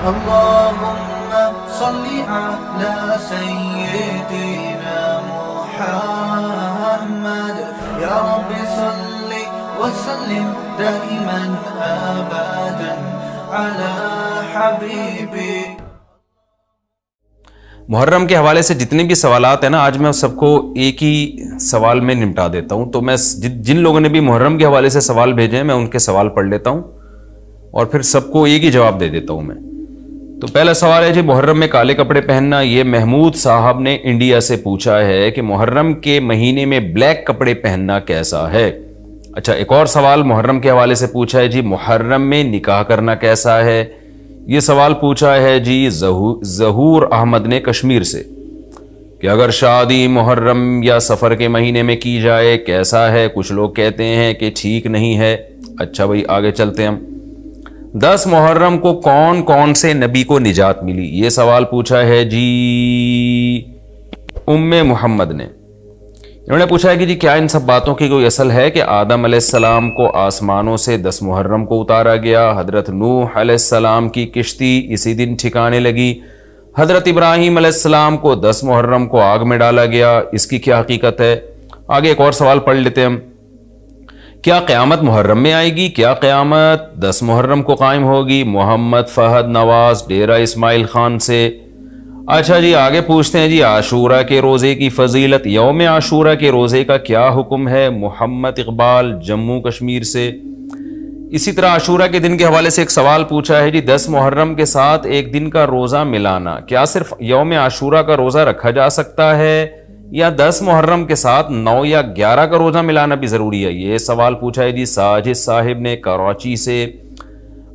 اللهم صل على سيدنا محمد يا رب صل وسلم دائما ابدا على حبيبي. محرم کے حوالے سے جتنے بھی سوالات ہیں نا، آج میں سب کو ایک ہی سوال میں نمٹا دیتا ہوں. تو میں جن لوگوں نے بھی محرم کے حوالے سے سوال بھیجے ہیں میں ان کے سوال پڑھ لیتا ہوں اور پھر سب کو ایک ہی جواب دے دیتا ہوں میں. تو پہلا سوال ہے جی، محرم میں کالے کپڑے پہننا. یہ محمود صاحب نے انڈیا سے پوچھا ہے کہ محرم کے مہینے میں بلیک کپڑے پہننا کیسا ہے. اچھا، ایک اور سوال محرم کے حوالے سے پوچھا ہے جی، محرم میں نکاح کرنا کیسا ہے. یہ سوال پوچھا ہے جی ظہور احمد نے کشمیر سے کہ اگر شادی محرم یا سفر کے مہینے میں کی جائے کیسا ہے. کچھ لوگ کہتے ہیں کہ ٹھیک نہیں ہے. اچھا بھائی آگے چلتے ہیں ہم. 10 محرم کو کون کون سے نبی کو نجات ملی. یہ سوال پوچھا ہے جی محمد نے. انہوں نے پوچھا ہے کہ جی کیا ان سب باتوں کی کوئی اصل ہے کہ آدم علیہ السلام کو آسمانوں سے 10 محرم کو اتارا گیا، حضرت نوح علیہ السلام کی کشتی اسی دن ٹھکانے لگی، حضرت ابراہیم علیہ السلام کو 10 محرم کو آگ میں ڈالا گیا. اس کی کیا حقیقت ہے؟ آگے ایک اور سوال پڑھ لیتے ہیں ہم. کیا قیامت محرم میں آئے گی؟ کیا قیامت 10 محرم کو قائم ہوگی؟ محمد فہد نواز ڈیرہ اسماعیل خان سے. اچھا جی آگے پوچھتے ہیں جی عاشورہ کے روزے کی فضیلت. یوم عاشورہ کے روزے کا کیا حکم ہے؟ محمد اقبال جموں کشمیر سے. اسی طرح عاشورہ کے دن کے حوالے سے ایک سوال پوچھا ہے جی 10 محرم کے ساتھ ایک دن کا روزہ ملانا، کیا صرف یوم عاشورہ کا روزہ رکھا جا سکتا ہے یا 10 محرم کے ساتھ 9 یا 11 کا روزہ ملانا بھی ضروری ہے؟ یہ سوال پوچھا ہے جی ساجد صاحب نے کراچی سے.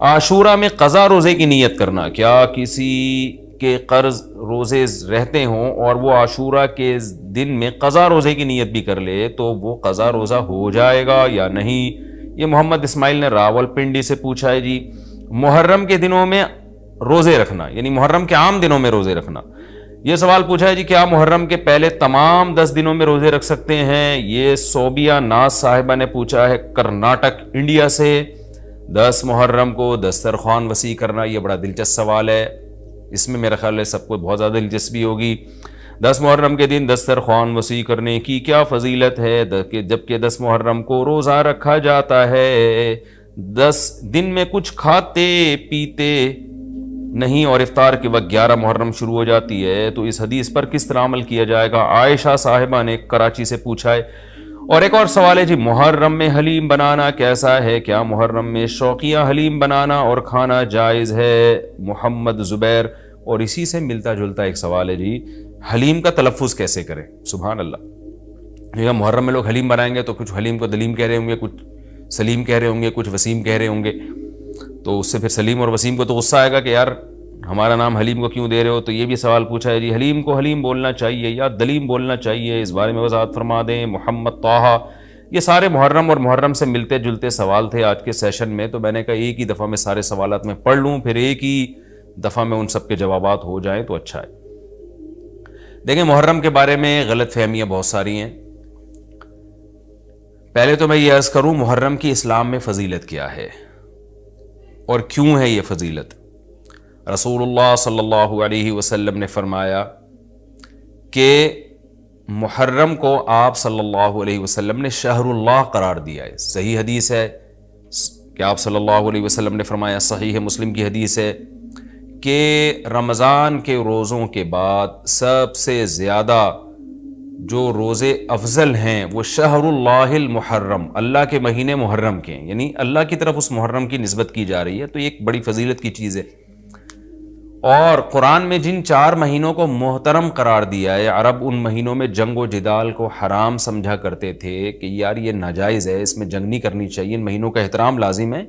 عاشورہ میں قضا روزے کی نیت کرنا، کیا کسی کے قرض روزے رہتے ہوں اور وہ عاشورہ کے دن میں قضا روزے کی نیت بھی کر لے تو وہ قضا روزہ ہو جائے گا یا نہیں؟ یہ محمد اسماعیل نے راول پنڈی سے پوچھا ہے جی محرم کے دنوں میں روزے رکھنا، یعنی محرم کے عام دنوں میں روزے رکھنا. یہ سوال پوچھا ہے جی کیا محرم کے پہلے تمام 10 دنوں میں روزے رکھ سکتے ہیں؟ یہ صوبیہ ناز صاحبہ نے پوچھا ہے کرناٹک انڈیا سے. 10 محرم کو دسترخوان وسیع کرنا، یہ بڑا دلچسپ سوال ہے. اس میں میرا خیال ہے سب کو بہت زیادہ دلچسپی ہوگی. 10 محرم کے دن دسترخوان وسیع کرنے کی کیا فضیلت ہے جبکہ 10 محرم کو روزہ رکھا جاتا ہے؟ 10 دن میں کچھ کھاتے پیتے نہیں اور افطار کے وقت 11 محرم شروع ہو جاتی ہے، تو اس حدیث پر کس طرح عمل کیا جائے گا؟ عائشہ صاحبہ نے کراچی سے پوچھا ہے. اور ایک اور سوال ہے جی محرم میں حلیم بنانا کیسا ہے؟ کیا محرم میں شوقیہ حلیم بنانا اور کھانا جائز ہے؟ محمد زبیر. اور اسی سے ملتا جلتا ایک سوال ہے جی حلیم کا تلفظ کیسے کریں؟ سبحان اللہ. یہ محرم میں لوگ حلیم بنائیں گے تو کچھ حلیم کو دلیم کہہ رہے ہوں گے، کچھ سلیم کہہ رہے ہوں گے، کچھ وسیم کہہ رہے ہوں گے. تو اس سے پھر سلیم اور وسیم کو تو غصہ آئے گا کہ یار ہمارا نام حلیم کو کیوں دے رہے ہو. تو یہ بھی سوال پوچھا ہے جی حلیم کو حلیم بولنا چاہیے یا دلیم بولنا چاہیے؟ اس بارے میں وضاحت فرما دیں. محمد طاہا. یہ سارے محرم اور محرم سے ملتے جلتے سوال تھے آج کے سیشن میں، تو میں نے کہا ایک ہی دفعہ میں سارے سوالات میں پڑھ لوں، پھر ایک ہی دفعہ میں ان سب کے جوابات ہو جائیں تو اچھا ہے. دیکھیں محرم کے بارے میں غلط فہمیاں بہت ساری ہیں. پہلے تو میں یہ عرض کروں محرم کی اسلام میں فضیلت کیا ہے اور کیوں ہے یہ فضیلت. رسول اللہ صلی اللہ علیہ وسلم نے فرمایا کہ محرم کو آپ صلی اللہ علیہ وسلم نے شہر اللہ قرار دیا ہے. صحیح حدیث ہے کہ آپ صلی اللہ علیہ وسلم نے فرمایا، صحیح مسلم کی حدیث ہے کہ رمضان کے روزوں کے بعد سب سے زیادہ جو روزے افضل ہیں وہ شہر اللہ المحرم، اللہ کے مہینے محرم کے ہیں، یعنی اللہ کی طرف اس محرم کی نسبت کی جا رہی ہے. تو یہ ایک بڑی فضیلت کی چیز ہے. اور قرآن میں جن 4 مہینوں کو محترم قرار دیا ہے، عرب ان مہینوں میں جنگ و جدال کو حرام سمجھا کرتے تھے کہ یار یہ ناجائز ہے، اس میں جنگ نہیں کرنی چاہیے، ان مہینوں کا احترام لازم ہے.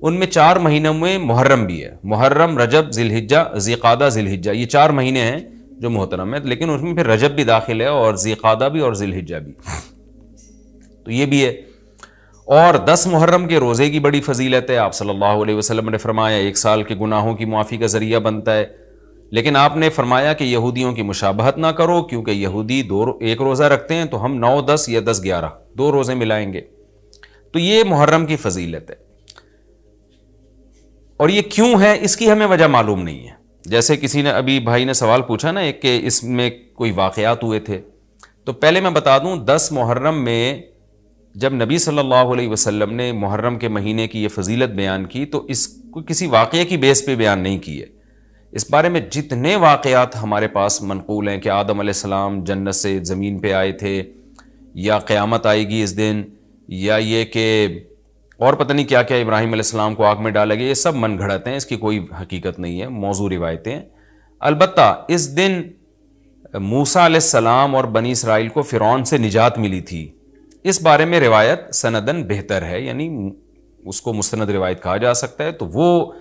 ان میں 4 مہینوں میں محرم بھی ہے. محرم، رجب، ذی الحجہ، ذی قعدہ، ذی الحجہ، یہ 4 مہینے ہیں جو محترم ہے. لیکن اس میں پھر رجب بھی داخل ہے اور ذی قعدہ بھی اور ذی الحجہ بھی، تو یہ بھی ہے. اور 10 محرم کے روزے کی بڑی فضیلت ہے. آپ صلی اللہ علیہ وسلم نے فرمایا 1 سال کے گناہوں کی معافی کا ذریعہ بنتا ہے. لیکن آپ نے فرمایا کہ یہودیوں کی مشابہت نہ کرو، کیونکہ یہودی 1 روزہ رکھتے ہیں تو ہم 9، 10 یا 10، 11 2 روزے ملائیں گے. تو یہ محرم کی فضیلت ہے. اور یہ کیوں ہے اس کی ہمیں وجہ معلوم نہیں ہے. جیسے کسی نے ابھی بھائی نے سوال پوچھا نا ایک کہ اس میں کوئی واقعات ہوئے تھے، تو پہلے میں بتا دوں 10 محرم میں جب نبی صلی اللہ علیہ وسلم نے محرم کے مہینے کی یہ فضیلت بیان کی تو اس کو کسی واقعے کی بیس پہ بیان نہیں کی ہے. اس بارے میں جتنے واقعات ہمارے پاس منقول ہیں کہ آدم علیہ السلام جنت سے زمین پہ آئے تھے، یا قیامت آئے گی اس دن، یا یہ کہ اور پتہ نہیں کیا کیا ابراہیم علیہ السلام کو آگ میں ڈالا گیا، یہ سب من گھڑت ہیں، اس کی کوئی حقیقت نہیں ہے، موضوع روایتیں ہیں. البتہ اس دن موسیٰ علیہ السلام اور بنی اسرائیل کو فرعون سے نجات ملی تھی، اس بارے میں روایت سندن بہتر ہے، یعنی اس کو مستند روایت کہا جا سکتا ہے. تو وہ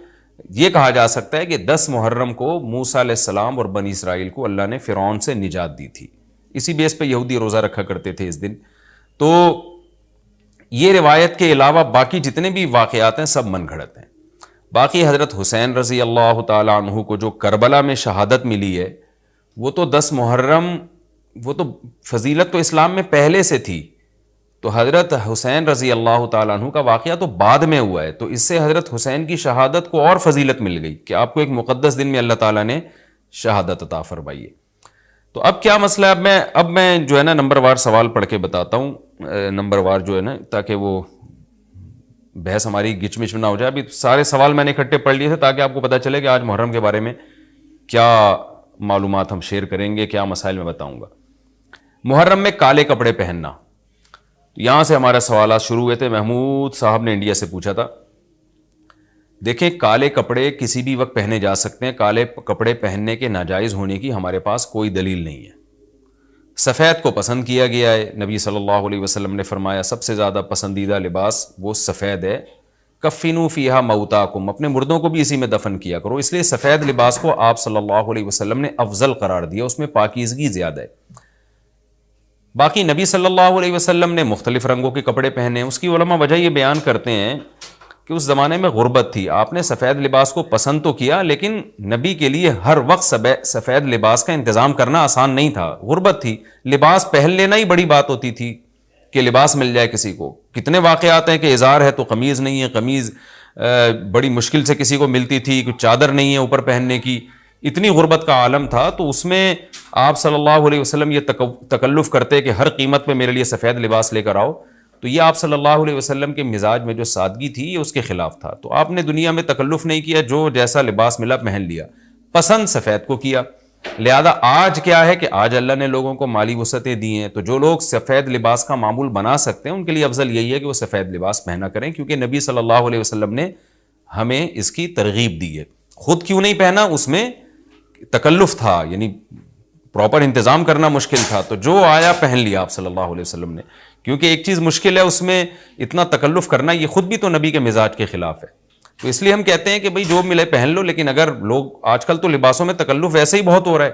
یہ کہا جا سکتا ہے کہ 10 محرم کو موسیٰ علیہ السلام اور بنی اسرائیل کو اللہ نے فرعون سے نجات دی تھی. اسی بیس پہ یہودی روزہ رکھا کرتے تھے اس دن. تو یہ روایت کے علاوہ باقی جتنے بھی واقعات ہیں سب من گھڑت ہیں. باقی حضرت حسین رضی اللہ تعالیٰ عنہ کو جو کربلا میں شہادت ملی ہے وہ تو 10 محرم، وہ تو فضیلت تو اسلام میں پہلے سے تھی. تو حضرت حسین رضی اللہ تعالیٰ عنہ کا واقعہ تو بعد میں ہوا ہے، تو اس سے حضرت حسین کی شہادت کو اور فضیلت مل گئی کہ آپ کو ایک مقدس دن میں اللہ تعالیٰ نے شہادت عطا فرمائی ہے. تو اب کیا مسئلہ ہے، اب میں جو ہے نا نمبر وار سوال پڑھ کے بتاتا ہوں، نمبر وار جو ہے نا، تاکہ وہ بحث ہماری گچ مچ میں نہ ہو جائے. ابھی سارے سوال میں نے اکٹھے پڑھ لیے تھے تاکہ آپ کو پتہ چلے کہ آج محرم کے بارے میں کیا معلومات ہم شیئر کریں گے، کیا مسائل میں بتاؤں گا. محرم میں کالے کپڑے پہننا، یہاں سے ہمارے سوالات شروع ہوئے تھے. محمود صاحب نے انڈیا سے پوچھا تھا. دیکھیں کالے کپڑے کسی بھی وقت پہنے جا سکتے ہیں، کالے کپڑے پہننے کے ناجائز ہونے کی ہمارے پاس کوئی دلیل نہیں ہے. سفید کو پسند کیا گیا ہے، نبی صلی اللہ علیہ وسلم نے فرمایا سب سے زیادہ پسندیدہ لباس وہ سفید ہے. کفنوا فیہا موتاکم، اپنے مردوں کو بھی اسی میں دفن کیا کرو. اس لیے سفید لباس کو آپ صلی اللہ علیہ وسلم نے افضل قرار دیا، اس میں پاکیزگی زیادہ ہے. باقی نبی صلی اللہ علیہ وسلم نے مختلف رنگوں کے کپڑے پہنے، اس کی علماء وجہ یہ بیان کرتے ہیں کہ اس زمانے میں غربت تھی. آپ نے سفید لباس کو پسند تو کیا لیکن نبی کے لیے ہر وقت سفید لباس کا انتظام کرنا آسان نہیں تھا، غربت تھی. لباس پہن لینا ہی بڑی بات ہوتی تھی کہ لباس مل جائے کسی کو. کتنے واقعات ہیں کہ ازار ہے تو قمیض نہیں ہے، قمیض بڑی مشکل سے کسی کو ملتی تھی، کچھ چادر نہیں ہے اوپر پہننے کی. اتنی غربت کا عالم تھا، تو اس میں آپ صلی اللہ علیہ وسلم یہ تکلف کرتے کہ ہر قیمت پہ میرے لیے سفید لباس لے کر آؤ. تو یہ آپ صلی اللہ علیہ وسلم کے مزاج میں جو سادگی تھی یہ اس کے خلاف تھا. تو آپ نے دنیا میں تکلف نہیں کیا، جو جیسا لباس ملا پہن لیا، پسند سفید کو کیا. لہذا آج کیا ہے کہ آج اللہ نے لوگوں کو مالی وسعتیں دی ہیں، تو جو لوگ سفید لباس کا معمول بنا سکتے ہیں ان کے لیے افضل یہی ہے کہ وہ سفید لباس پہنا کریں، کیونکہ نبی صلی اللہ علیہ وسلم نے ہمیں اس کی ترغیب دی ہے. خود کیوں نہیں پہنا؟ اس میں تکلف تھا، یعنی پراپر انتظام کرنا مشکل تھا. تو جو آیا پہن لیا آپ صلی اللہ علیہ وسلم نے، کیونکہ ایک چیز مشکل ہے اس میں اتنا تکلف کرنا، یہ خود بھی تو نبی کے مزاج کے خلاف ہے. تو اس لیے ہم کہتے ہیں کہ بھئی جو ملے پہن لو. لیکن اگر لوگ آج کل تو لباسوں میں تکلف ویسے ہی بہت ہو رہا ہے،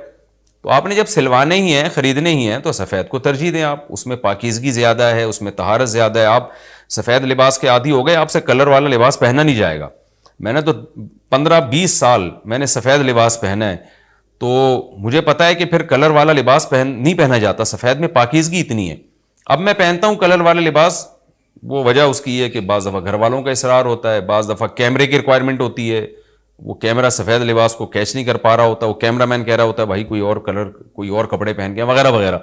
تو آپ نے جب سلوانے ہی ہیں، خریدنے ہی ہیں، تو سفید کو ترجیح دیں. آپ اس میں پاکیزگی زیادہ ہے، اس میں طہارت زیادہ ہے. آپ سفید لباس کے عادی ہو گئے، آپ سے کلر والا لباس پہنا نہیں جائے گا. میں نے تو 15-20 سال میں نے سفید لباس پہنا ہے، تو مجھے پتا ہے کہ پھر کلر والا لباس نہیں پہنا جاتا. سفید میں پاکیزگی اتنی ہے. اب میں پہنتا ہوں کلر والا لباس، وہ وجہ اس کی ہے کہ بعض دفعہ گھر والوں کا اصرار ہوتا ہے، بعض دفعہ کیمرے کی ریکوائرمنٹ ہوتی ہے، وہ کیمرہ سفید لباس کو کیچ نہیں کر پا رہا ہوتا، وہ کیمرہ مین کہہ رہا ہوتا ہے بھائی کوئی اور کلر، کوئی اور کپڑے پہن کے وغیرہ وغیرہ.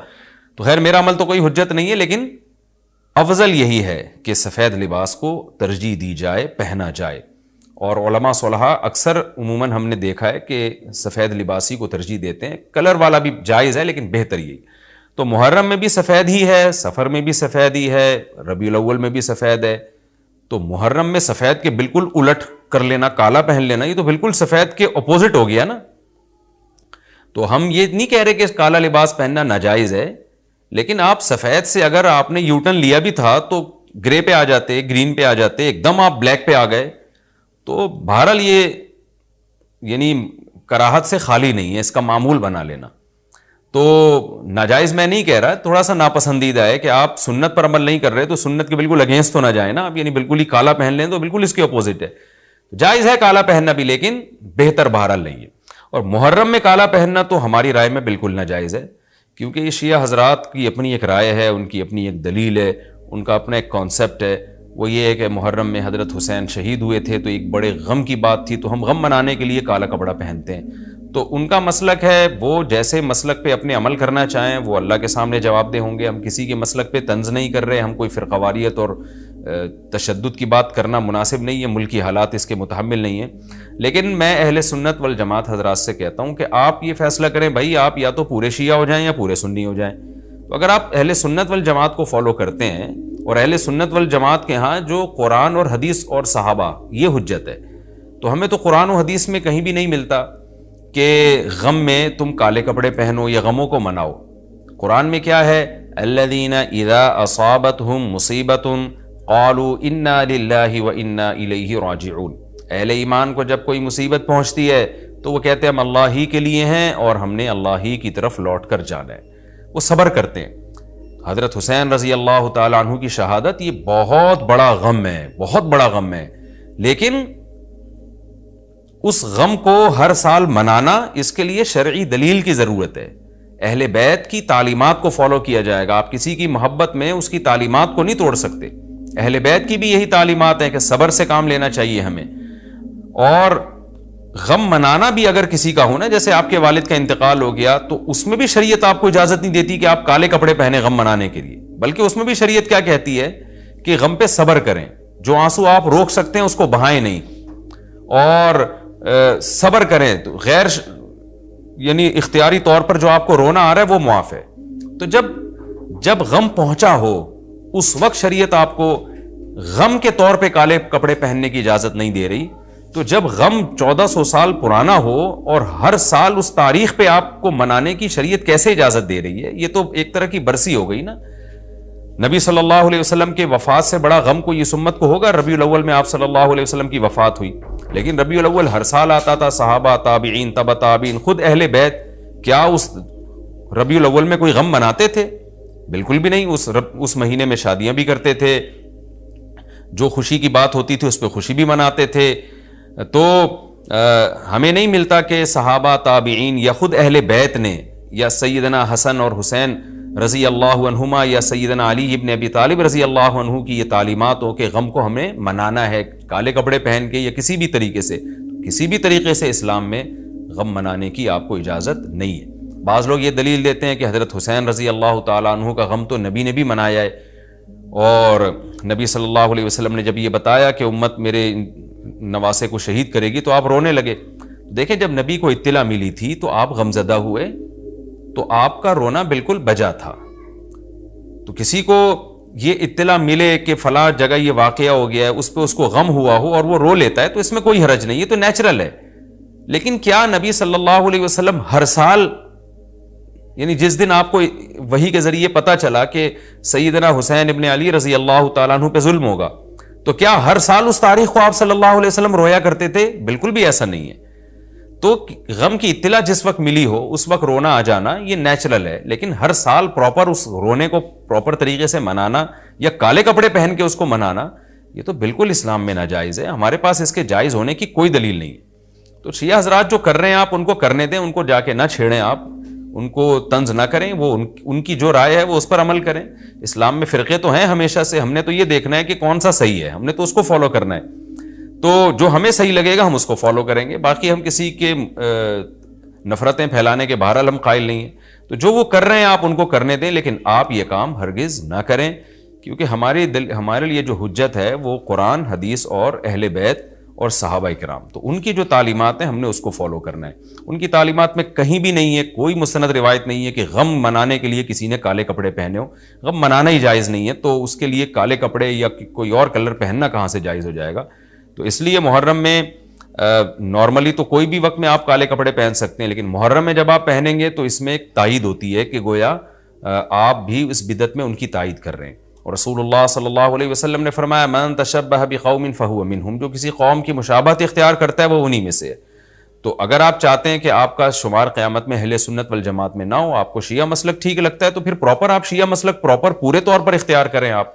تو خیر میرا عمل تو کوئی حجت نہیں ہے، لیکن افضل یہی ہے کہ سفید لباس کو ترجیح دی جائے، پہنا جائے. اور علماء صلحاء اکثر عموماً ہم نے دیکھا ہے کہ سفید لباسی کو ترجیح دیتے ہیں. کلر والا بھی جائز ہے لیکن بہتر یہی. تو محرم میں بھی سفید ہی ہے، سفر میں بھی سفید ہی ہے، ربیع الاول میں بھی سفید ہے. تو محرم میں سفید کے بالکل الٹ کر لینا، کالا پہن لینا، یہ تو بالکل سفید کے اپوزٹ ہو گیا نا. تو ہم یہ نہیں کہہ رہے کہ کالا لباس پہننا ناجائز ہے، لیکن آپ سفید سے اگر آپ نے یوٹرن لیا بھی تھا تو گرے پہ آ جاتے، گرین پہ آ جاتے، ایک دم آپ بلیک پہ آ گئے، تو بہرحال یہ یعنی کراہت سے خالی نہیں ہے، اس کا معمول بنا لینا. تو ناجائز میں نہیں کہہ رہا، تھوڑا سا ناپسندیدہ ہے کہ آپ سنت پر عمل نہیں کر رہے تو سنت کے بالکل اگینسٹ تو نہ جائیں نا آپ، یعنی بالکل ہی کالا پہن لیں تو بالکل اس کے اپوزٹ ہے. جائز ہے کالا پہننا بھی، لیکن بہتر بہرحال نہیں ہے. اور محرم میں کالا پہننا تو ہماری رائے میں بالکل ناجائز ہے، کیونکہ یہ شیعہ حضرات کی اپنی ایک رائے ہے، ان کی اپنی ایک دلیل ہے، ان کا اپنا ایک کانسیپٹ ہے. وہ یہ ہے کہ محرم میں حضرت حسین شہید ہوئے تھے، تو ایک بڑے غم کی بات تھی، تو ہم غم منانے کے لیے کالا کپڑا پہنتے ہیں. تو ان کا مسلک ہے، وہ جیسے مسلک پہ اپنے عمل کرنا چاہیں وہ اللہ کے سامنے جواب دہ ہوں گے. ہم کسی کے مسلک پہ طنز نہیں کر رہے، ہم کوئی فرقواریت اور تشدد کی بات کرنا مناسب نہیں ہے، ملکی حالات اس کے متحمل نہیں ہیں. لیکن میں اہل سنت والجماعت حضرات سے کہتا ہوں کہ آپ یہ فیصلہ کریں بھائی، آپ یا تو پورے شیعہ ہو جائیں یا پورے سنی ہو جائیں. تو اگر آپ اہل سنت والجماعت کو فالو کرتے ہیں، اور اہل سنت والجماعت کے ہاں جو قرآن اور حدیث اور صحابہ یہ حجت ہے، تو ہمیں تو قرآن و حدیث میں کہیں بھی نہیں ملتا کہ غم میں تم کالے کپڑے پہنو یا غموں کو مناؤ. قرآن میں کیا ہے؟ الذین اذا اصابتہم مصیبۃ قالوا انا للہ وانا الیہ راجعون. اہل ایمان کو جب کوئی مصیبت پہنچتی ہے تو وہ کہتے ہیں ہم اللہ ہی کے لیے ہیں اور ہم نے اللہ ہی کی طرف لوٹ کر جانا ہے. وہ صبر کرتے ہیں. حضرت حسین رضی اللہ تعالیٰ عنہ کی شہادت یہ بہت بڑا غم ہے، بہت بڑا غم ہے، لیکن اس غم کو ہر سال منانا، اس کے لیے شرعی دلیل کی ضرورت ہے. اہل بیت کی تعلیمات کو فالو کیا جائے گا. آپ کسی کی محبت میں اس کی تعلیمات کو نہیں توڑ سکتے. اہل بیت کی بھی یہی تعلیمات ہیں کہ صبر سے کام لینا چاہیے ہمیں. اور غم منانا بھی اگر کسی کا ہو نا، جیسے آپ کے والد کا انتقال ہو گیا، تو اس میں بھی شریعت آپ کو اجازت نہیں دیتی کہ آپ کالے کپڑے پہنے غم منانے کے لیے، بلکہ اس میں بھی شریعت کیا کہتی ہے کہ غم پہ صبر کریں. جو آنسو آپ روک سکتے ہیں اس کو بہائیں نہیں، اور صبر کریں. تو غیر یعنی اختیاری طور پر جو آپ کو رونا آ رہا ہے وہ معاف ہے. تو جب غم پہنچا ہو اس وقت شریعت آپ کو غم کے طور پہ کالے کپڑے پہننے کی اجازت نہیں دے رہی. تو جب غم 1400 سال پرانا ہو اور ہر سال اس تاریخ پہ آپ کو منانے کی شریعت کیسے اجازت دے رہی ہے؟ یہ تو ایک طرح کی برسی ہو گئی نا. نبی صلی اللہ علیہ وسلم کے وفات سے بڑا غم کو اس امت کو ہوگا. ربیع الاول میں آپ صلی اللہ علیہ وسلم کی وفات ہوئی، لیکن ربیع الاول ہر سال آتا تھا. صحابہ، تابعین، تبع تابعین، خود اہل بیت کیا اس ربیع الاول میں کوئی غم مناتے تھے؟ بالکل بھی نہیں. اس مہینے میں شادیاں بھی کرتے تھے، جو خوشی کی بات ہوتی تھی اس پہ خوشی بھی مناتے تھے. تو ہمیں نہیں ملتا کہ صحابہ، تابعین یا خود اہل بیت نے، یا سیدنا حسن اور حسین رضی اللہ عنہما یا سیدنا علی ابن ابی طالب رضی اللہ عنہ کی یہ تعلیمات ہو کہ غم کو ہمیں منانا ہے کالے کپڑے پہن کے یا کسی بھی طریقے سے. کسی بھی طریقے سے اسلام میں غم منانے کی آپ کو اجازت نہیں ہے. بعض لوگ یہ دلیل دیتے ہیں کہ حضرت حسین رضی اللہ تعالیٰ عنہ کا غم تو نبی نے بھی منایا ہے، اور نبی صلی اللہ علیہ وسلم نے جب یہ بتایا کہ امت میرے نواسے کو شہید کرے گی تو آپ رونے لگے. دیکھیں جب نبی کو اطلاع ملی تھی تو آپ غمزدہ ہوئے، تو آپ کا رونا بالکل بجا تھا. تو کسی کو یہ اطلاع ملے کہ فلاں جگہ یہ واقعہ ہو گیا ہے، اس پہ اس کو غم ہوا ہو اور وہ رو لیتا ہے، تو اس میں کوئی حرج نہیں، یہ تو نیچرل ہے. لیکن کیا نبی صلی اللہ علیہ وسلم ہر سال، یعنی جس دن آپ کو وحی کے ذریعے پتہ چلا کہ سیدنا حسین ابن علی رضی اللہ تعالیٰ عنہ پہ ظلم ہوگا، تو کیا ہر سال اس تاریخ کو آپ صلی اللہ علیہ وسلم رویا کرتے تھے؟ بالکل بھی ایسا نہیں ہے. تو غم کی اطلاع جس وقت ملی ہو اس وقت رونا آ جانا یہ نیچرل ہے، لیکن ہر سال پراپر اس رونے کو پراپر طریقے سے منانا یا کالے کپڑے پہن کے اس کو منانا، یہ تو بالکل اسلام میں ناجائز ہے. ہمارے پاس اس کے جائز ہونے کی کوئی دلیل نہیں ہے. تو شیعہ حضرات جو کر رہے ہیں آپ ان کو کرنے دیں، ان کو جا کے نہ چھیڑیں، آپ ان کو طنز نہ کریں. وہ ان کی جو رائے ہے وہ اس پر عمل کریں. اسلام میں فرقے تو ہیں ہمیشہ سے، ہم نے تو یہ دیکھنا ہے کہ کون سا صحیح ہے، ہم نے تو اس کو فالو کرنا ہے. تو جو ہمیں صحیح لگے گا ہم اس کو فالو کریں گے. باقی ہم کسی کے نفرتیں پھیلانے کے بہرحال ہم قائل نہیں ہیں. تو جو وہ کر رہے ہیں آپ ان کو کرنے دیں، لیکن آپ یہ کام ہرگز نہ کریں، کیونکہ ہمارے لیے جو حجت ہے وہ قرآن، حدیث اور اہل بیت اور صحابہ کرام. تو ان کی جو تعلیمات ہیں ہم نے اس کو فالو کرنا ہے. ان کی تعلیمات میں کہیں بھی نہیں ہے، کوئی مستند روایت نہیں ہے کہ غم منانے کے لیے کسی نے کالے کپڑے پہنے ہو. غم منانا ہی جائز نہیں ہے، تو اس کے لیے کالے کپڑے یا کوئی اور کلر پہننا کہاں سے جائز ہو جائے گا؟ تو اس لیے محرم میں نارملی تو کوئی بھی وقت میں آپ کالے کپڑے پہن سکتے ہیں، لیکن محرم میں جب آپ پہنیں گے تو اس میں ایک تائید ہوتی ہے کہ گویا آپ بھی اس بدعت میں ان کی تائید کر رہے ہیں. اور رسول اللہ صلی اللہ علیہ وسلم نے فرمایا من تشبہ بقوم فہو منہم، جو کسی قوم کی مشابہت اختیار کرتا ہے وہ انہی میں سے ہے. تو اگر آپ چاہتے ہیں کہ آپ کا شمار قیامت میں اہل سنت والجماعت میں نہ ہو، آپ کو شیعہ مسلک ٹھیک لگتا ہے، تو پھر پراپر آپ شیعہ مسلک پراپر پورے طور پر اختیار کریں. آپ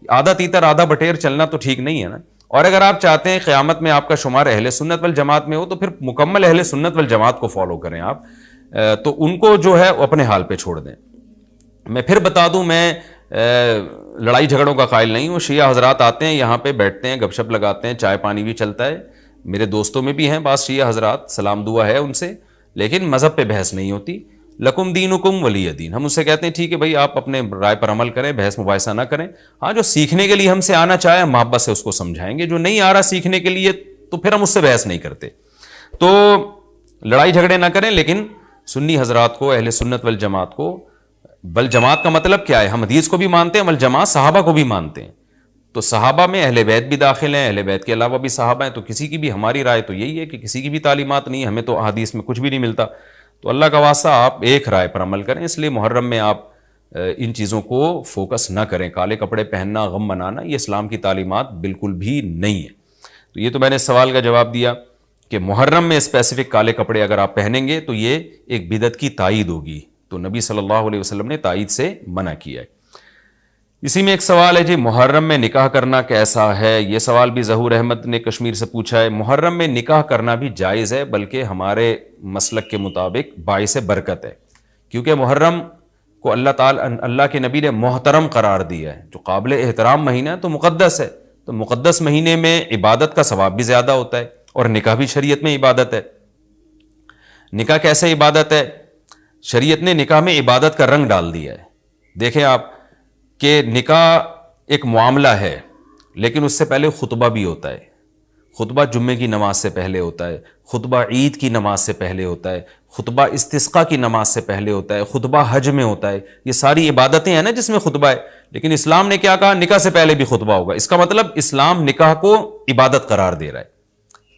آدھا تیتر آدھا بٹیر چلنا تو ٹھیک نہیں ہے نا. اور اگر آپ چاہتے ہیں قیامت میں آپ کا شمار اہل سنت والجماعت میں ہو تو پھر مکمل اہل سنت والجماعت کو فالو کریں آپ. تو ان کو جو ہے اپنے حال پہ چھوڑ دیں. میں پھر بتا دوں، میں لڑائی جھگڑوں کا قائل نہیں ہوں. شیعہ حضرات آتے ہیں یہاں پہ بیٹھتے ہیں, گپ شپ لگاتے ہیں, چائے پانی بھی چلتا ہے. میرے دوستوں میں بھی ہیں بعض شیعہ حضرات, سلام دعا ہے ان سے, لیکن مذہب پہ بحث نہیں ہوتی. لکم دینکم ولی دین. ہم ان سے کہتے ہیں ٹھیک ہے بھائی, آپ اپنے رائے پر عمل کریں, بحث مباحثہ نہ کریں. ہاں جو سیکھنے کے لیے ہم سے آنا چاہے محبت سے اس کو سمجھائیں گے, جو نہیں آ رہا سیکھنے کے لیے تو پھر ہم اس سے بحث نہیں کرتے. تو لڑائی جھگڑے نہ کریں. لیکن سنی حضرات کو, اہل سنت والجماعت کو, بل جماعت کا مطلب کیا ہے, ہم حدیث کو بھی مانتے ہیں, بل جماعت صحابہ کو بھی مانتے ہیں. تو صحابہ میں اہل بیت بھی داخل ہیں, اہل بیت کے علاوہ بھی صحابہ ہیں. تو کسی کی بھی, ہماری رائے تو یہی ہے کہ کسی کی بھی تعلیمات نہیں, ہمیں تو حدیث میں کچھ بھی نہیں ملتا. تو اللہ کا واسطہ آپ ایک رائے پر عمل کریں. اس لیے محرم میں آپ ان چیزوں کو فوکس نہ کریں. کالے کپڑے پہننا, غم منانا, یہ اسلام کی تعلیمات بالکل بھی نہیں ہے. تو یہ تو میں نے سوال کا جواب دیا کہ محرم میں اسپیسیفک کالے کپڑے اگر آپ پہنیں گے تو یہ ایک بدعت کی تائید ہوگی. تو نبی صلی اللہ علیہ وسلم نے تائید سے منع کیا ہے. اسی میں ایک سوال ہے جی, محرم میں نکاح کرنا کیسا ہے؟ یہ سوال بھی ظہور احمد نے کشمیر سے پوچھا ہے. محرم میں نکاح کرنا بھی جائز ہے, بلکہ ہمارے مسلک کے مطابق باعث برکت ہے, کیونکہ محرم کو اللہ تعالی, اللہ کے نبی نے محترم قرار دیا ہے. جو قابل احترام مہینہ ہے تو مقدس ہے. تو مقدس مہینے میں عبادت کا ثواب بھی زیادہ ہوتا ہے, اور نکاح بھی شریعت میں عبادت ہے. نکاح کیسے عبادت ہے؟ شریعت نے نکاح میں عبادت کا رنگ ڈال دیا ہے. دیکھیں آپ کہ نکاح ایک معاملہ ہے, لیکن اس سے پہلے خطبہ بھی ہوتا ہے. خطبہ جمعے کی نماز سے پہلے ہوتا ہے, خطبہ عید کی نماز سے پہلے ہوتا ہے, خطبہ استسقاء کی نماز سے پہلے ہوتا ہے, خطبہ حج میں ہوتا ہے. یہ ساری عبادتیں ہیں نا جس میں خطبہ ہے. لیکن اسلام نے کیا کہا؟ نکاح سے پہلے بھی خطبہ ہوگا. اس کا مطلب اسلام نکاح کو عبادت قرار دے رہا ہے,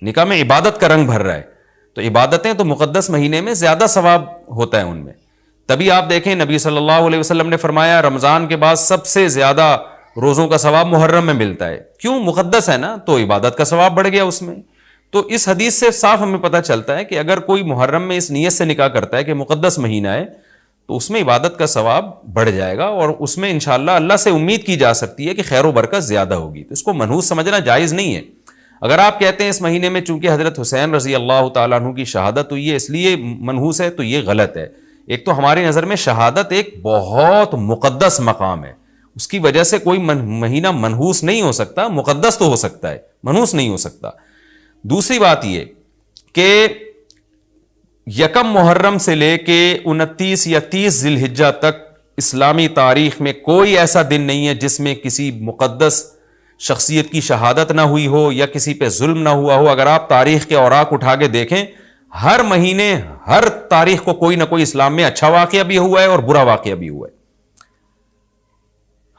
نکاح میں عبادت کا رنگ بھر رہا ہے. تو عبادتیں تو مقدس مہینے میں زیادہ ثواب ہوتا ہے ان میں. تبھی آپ دیکھیں نبی صلی اللہ علیہ وسلم نے فرمایا رمضان کے بعد سب سے زیادہ روزوں کا ثواب محرم میں ملتا ہے. کیوں؟ مقدس ہے نا, تو عبادت کا ثواب بڑھ گیا اس میں. تو اس حدیث سے صاف ہمیں پتہ چلتا ہے کہ اگر کوئی محرم میں اس نیت سے نکاح کرتا ہے کہ مقدس مہینہ ہے, تو اس میں عبادت کا ثواب بڑھ جائے گا, اور اس میں انشاءاللہ اللہ سے امید کی جا سکتی ہے کہ خیر و برکت زیادہ ہوگی. تو اس کو منحوس سمجھنا جائز نہیں ہے. اگر آپ کہتے ہیں اس مہینے میں چونکہ حضرت حسین رضی اللہ تعالیٰ عنہ کی شہادت ہوئی ہے اس لیے منحوس ہے, تو یہ غلط ہے. ایک تو ہماری نظر میں شہادت ایک بہت مقدس مقام ہے, اس کی وجہ سے کوئی مہینہ منحوس نہیں ہو سکتا. مقدس تو ہو سکتا ہے, منحوس نہیں ہو سکتا. دوسری بات یہ کہ یکم محرم سے لے کے 29 یا 30 ذی الحجہ تک اسلامی تاریخ میں کوئی ایسا دن نہیں ہے جس میں کسی مقدس شخصیت کی شہادت نہ ہوئی ہو یا کسی پہ ظلم نہ ہوا ہو. اگر آپ تاریخ کے اوراق اٹھا کے دیکھیں, ہر مہینے ہر تاریخ کو کوئی نہ کوئی اسلام میں اچھا واقعہ بھی ہوا ہے اور برا واقعہ بھی ہوا ہے.